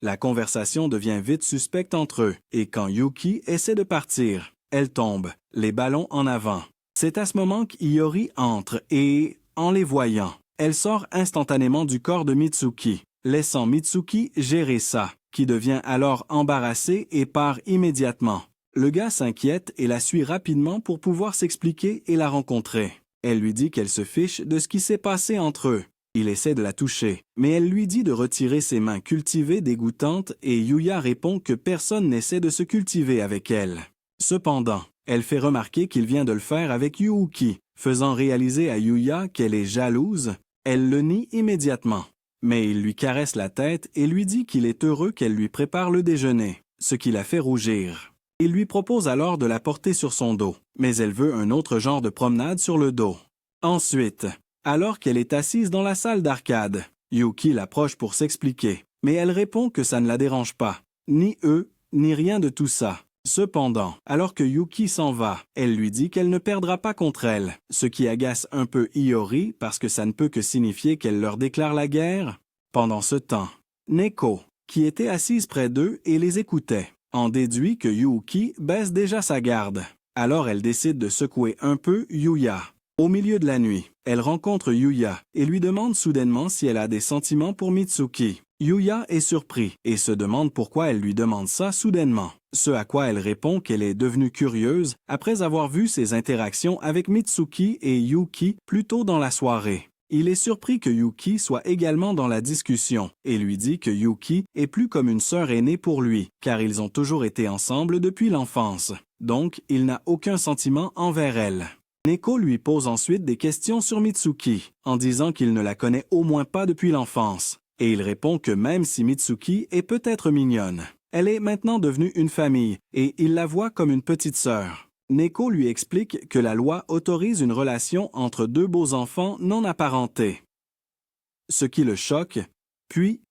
Speaker 1: La conversation devient vite suspecte entre eux, et quand Yuki essaie de partir, elle tombe, les ballons en avant. C'est à ce moment qu'Iori entre et, en les voyant, elle sort instantanément du corps de Mitsuki, laissant Mitsuki gérer ça, qui devient alors embarrassé et part immédiatement. Le gars s'inquiète et la suit rapidement pour pouvoir s'expliquer et la rencontrer. Elle lui dit qu'elle se fiche de ce qui s'est passé entre eux. Il essaie de la toucher, mais elle lui dit de retirer ses mains cultivées dégoûtantes et Yuya répond que personne n'essaie de se cultiver avec elle. Cependant, elle fait remarquer qu'il vient de le faire avec Yuuki, faisant réaliser à Yuya qu'elle est jalouse. Elle le nie immédiatement. Mais il lui caresse la tête et lui dit qu'il est heureux qu'elle lui prépare le déjeuner, ce qui la fait rougir. Il lui propose alors de la porter sur son dos, mais elle veut un autre genre de promenade sur le dos. Ensuite, alors qu'elle est assise dans la salle d'arcade, Yuki l'approche pour s'expliquer, mais elle répond que ça ne la dérange pas, ni eux, ni rien de tout ça. Cependant, alors que Yuki s'en va, elle lui dit qu'elle ne perdra pas contre elle, ce qui agace un peu Iori parce que ça ne peut que signifier qu'elle leur déclare la guerre. Pendant ce temps, Neko, qui était assise près d'eux et les écoutait, en déduit que Yuki baisse déjà sa garde. Alors elle décide de secouer un peu Yuya. Au milieu de la nuit, elle rencontre Yuya et lui demande soudainement si elle a des sentiments pour Mitsuki. Yuya est surpris et se demande pourquoi elle lui demande ça soudainement. Ce à quoi elle répond qu'elle est devenue curieuse après avoir vu ses interactions avec Mitsuki et Yuki plus tôt dans la soirée. Il est surpris que Yuki soit également dans la discussion et lui dit que Yuki est plus comme une sœur aînée pour lui, car ils ont toujours été ensemble depuis l'enfance. Donc, il n'a aucun sentiment envers elle. Neko lui pose ensuite des questions sur Mitsuki, en disant qu'il ne la connaît au moins pas depuis l'enfance. Et il répond que même si Mitsuki est peut-être mignonne, elle est maintenant devenue une famille et il la voit comme une petite sœur. Neko lui explique que la loi autorise une relation entre deux beaux enfants non apparentés. Ce qui le choque, puis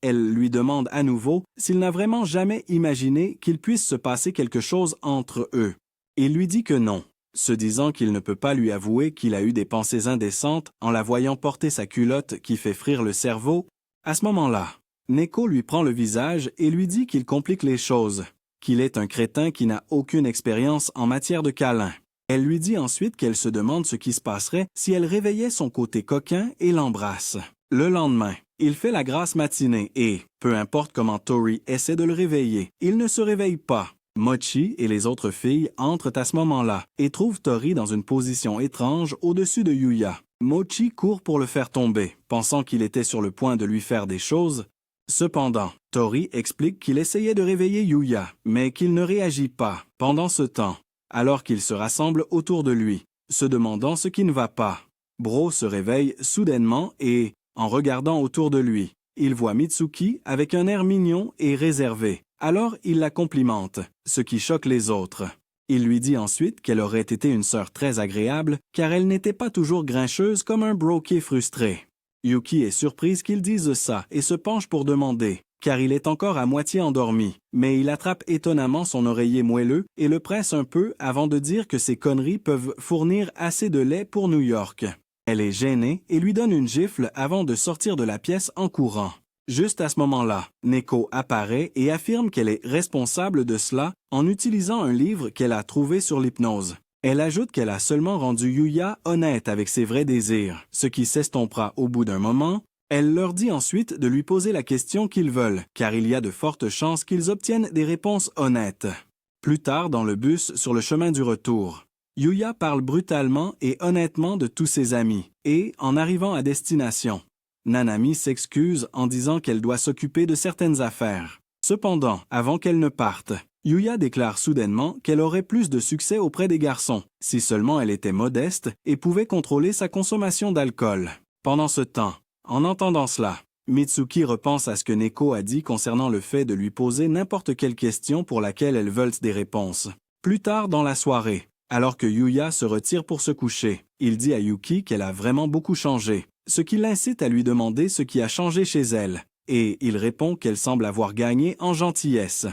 Speaker 1: elle lui demande à nouveau s'il n'a vraiment jamais imaginé qu'il puisse se passer quelque chose entre eux. Il lui dit que non. se disant qu'il ne peut pas lui avouer qu'il a eu des pensées indécentes en la voyant porter sa culotte qui fait frire le cerveau. À ce moment-là, Neko lui prend le visage et lui dit qu'il complique les choses, qu'il est un crétin qui n'a aucune expérience en matière de câlins. Elle lui dit ensuite qu'elle se demande ce qui se passerait si elle réveillait son côté coquin et l'embrasse. Le lendemain, il fait la grasse matinée et, peu importe comment Tori essaie de le réveiller, il ne se réveille pas. Mochi et les autres filles entrent à ce moment-là et trouvent Tori dans une position étrange au-dessus de Yuya. Mochi court pour le faire tomber, pensant qu'il était sur le point de lui faire des choses. Cependant, Tori explique qu'il essayait de réveiller Yuya, mais qu'il ne réagit pas pendant ce temps, alors qu'ils se rassemblent autour de lui, se demandant ce qui ne va pas. Bro se réveille soudainement et, en regardant autour de lui, il voit Mitsuki avec un air mignon et réservé. Alors il la complimente, ce qui choque les autres. Il lui dit ensuite qu'elle aurait été une sœur très agréable, car elle n'était pas toujours grincheuse comme un broquet frustré. Yuki est surprise qu'ils disent ça et se penche pour demander, car il est encore à moitié endormi, mais il attrape étonnamment son oreiller moelleux et le presse un peu avant de dire que ces conneries peuvent fournir assez de lait pour New York. Elle est gênée et lui donne une gifle avant de sortir de la pièce en courant. Juste à ce moment-là, Neko apparaît et affirme qu'elle est responsable de cela en utilisant un livre qu'elle a trouvé sur l'hypnose. Elle ajoute qu'elle a seulement rendu Yuya honnête avec ses vrais désirs, ce qui s'estompera au bout d'un moment. Elle leur dit ensuite de lui poser la question qu'ils veulent, car il y a de fortes chances qu'ils obtiennent des réponses honnêtes. Plus tard dans le bus sur le chemin du retour, Yuya parle brutalement et honnêtement de tous ses amis, et, en arrivant à destination, Nanami s'excuse en disant qu'elle doit s'occuper de certaines affaires. Cependant, avant qu'elle ne parte, Yuya déclare soudainement qu'elle aurait plus de succès auprès des garçons, si seulement elle était modeste et pouvait contrôler sa consommation d'alcool. Pendant ce temps, en entendant cela, Mitsuki repense à ce que Neko a dit concernant le fait de lui poser n'importe quelle question pour laquelle elle veut des réponses. Plus tard dans la soirée, alors que Yuya se retire pour se coucher, il dit à Yuki qu'elle a vraiment beaucoup changé, ce qui l'incite à lui demander ce qui a changé chez elle, et il répond qu'elle semble avoir gagné en gentillesse.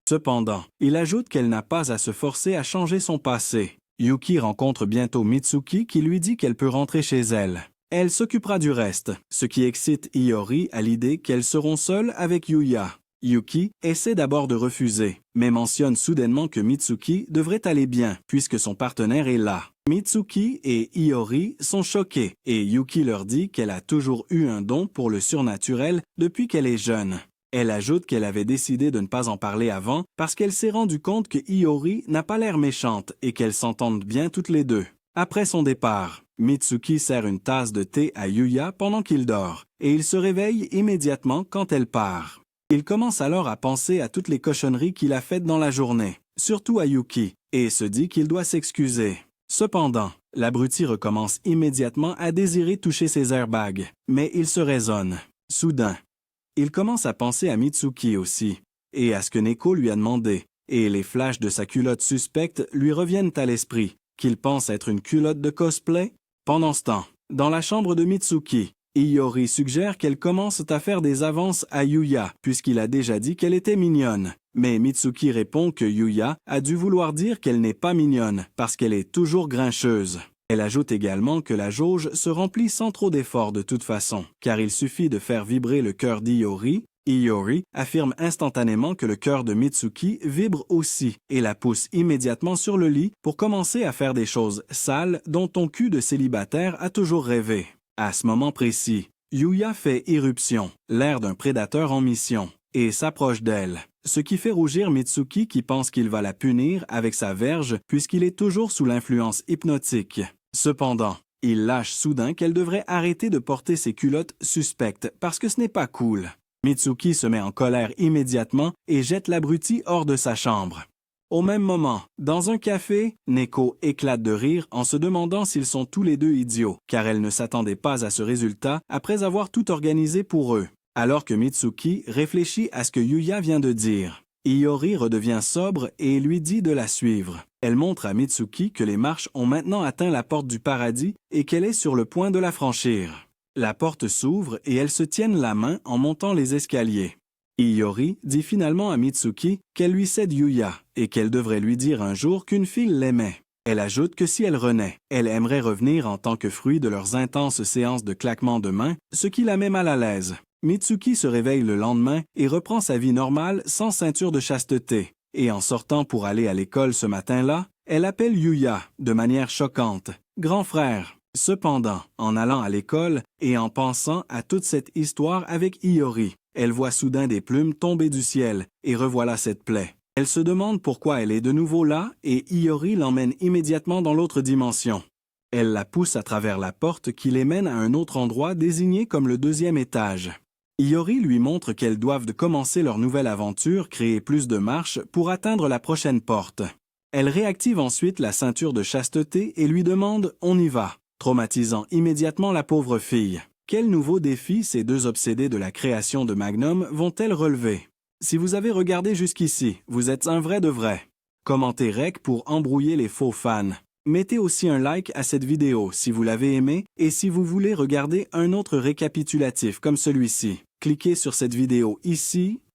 Speaker 1: Cependant, il ajoute qu'elle n'a pas à se forcer à changer son passé. Yuki rencontre bientôt Mitsuki qui lui dit qu'elle peut rentrer chez elle. Elle s'occupera du reste, ce qui excite Iori à l'idée qu'elles seront seules avec Yuya. Yuki essaie d'abord de refuser, mais mentionne soudainement que Mitsuki devrait aller bien puisque son partenaire est là. Mitsuki et Iori sont choqués et Yuki leur dit qu'elle a toujours eu un don pour le surnaturel depuis qu'elle est jeune. Elle ajoute qu'elle avait décidé de ne pas en parler avant parce qu'elle s'est rendue compte que Iori n'a pas l'air méchante et qu'elles s'entendent bien toutes les deux. Après son départ, Mitsuki sert une tasse de thé à Yuya pendant qu'il dort et il se réveille immédiatement quand elle part. Il commence alors à penser à toutes les cochonneries qu'il a faites dans la journée, surtout à Yuki, et se dit qu'il doit s'excuser. Cependant, l'abruti recommence immédiatement à désirer toucher ses airbags, mais il se raisonne. Soudain, il commence à penser à Mitsuki aussi, et à ce que Neko lui a demandé, et les flashs de sa culotte suspecte lui reviennent à l'esprit, qu'il pense être une culotte de cosplay. Pendant ce temps, dans la chambre de Mitsuki, Iori suggère qu'elle commence à faire des avances à Yuya, puisqu'il a déjà dit qu'elle était mignonne. Mais Mitsuki répond que Yuya a dû vouloir dire qu'elle n'est pas mignonne, parce qu'elle est toujours grincheuse. Elle ajoute également que la jauge se remplit sans trop d'efforts de toute façon, car il suffit de faire vibrer le cœur d'Iori. Iori affirme instantanément que le cœur de Mitsuki vibre aussi et la pousse immédiatement sur le lit pour commencer à faire des choses sales dont ton cul de célibataire a toujours rêvé. À ce moment précis, Yuya fait irruption, l'air d'un prédateur en mission, et s'approche d'elle, ce qui fait rougir Mitsuki qui pense qu'il va la punir avec sa verge puisqu'il est toujours sous l'influence hypnotique. Cependant, il lâche soudain qu'elle devrait arrêter de porter ses culottes suspectes parce que ce n'est pas cool. Mitsuki se met en colère immédiatement et jette l'abruti hors de sa chambre. Au même moment, dans un café, Neko éclate de rire en se demandant s'ils sont tous les deux idiots, car elle ne s'attendait pas à ce résultat après avoir tout organisé pour eux. Alors que Mitsuki réfléchit à ce que Yuya vient de dire. Iori redevient sobre et lui dit de la suivre. Elle montre à Mitsuki que les marches ont maintenant atteint la porte du paradis et qu'elle est sur le point de la franchir. La porte s'ouvre et elles se tiennent la main en montant les escaliers. Iori dit finalement à Mitsuki qu'elle lui cède Yuya et qu'elle devrait lui dire un jour qu'une fille l'aimait. Elle ajoute que si elle renaît, elle aimerait revenir en tant que fruit de leurs intenses séances de claquements de mains, ce qui la met mal à l'aise. Mitsuki se réveille le lendemain et reprend sa vie normale sans ceinture de chasteté. Et en sortant pour aller à l'école ce matin-là, elle appelle Yuya, de manière choquante, « grand frère ». Cependant, en allant à l'école et en pensant à toute cette histoire avec Iori, elle voit soudain des plumes tomber du ciel, et revoilà cette plaie. Elle se demande pourquoi elle est de nouveau là, et Iori l'emmène immédiatement dans l'autre dimension. Elle la pousse à travers la porte qui les mène à un autre endroit désigné comme le 2e étage. Iori lui montre qu'elles doivent commencer leur nouvelle aventure, créer plus de marches pour atteindre la prochaine porte. Elle réactive ensuite la ceinture de chasteté et lui demande « on y va », traumatisant immédiatement la pauvre fille. Quel nouveau défi ces deux obsédés de la création de Magnum vont-elles relever? Si vous avez regardé jusqu'ici, vous êtes un vrai de vrai. Commentez REC pour embrouiller les faux fans. Mettez aussi un like à cette vidéo si vous l'avez aimé et si vous voulez regarder un autre récapitulatif comme celui-ci. Cliquez sur cette vidéo ici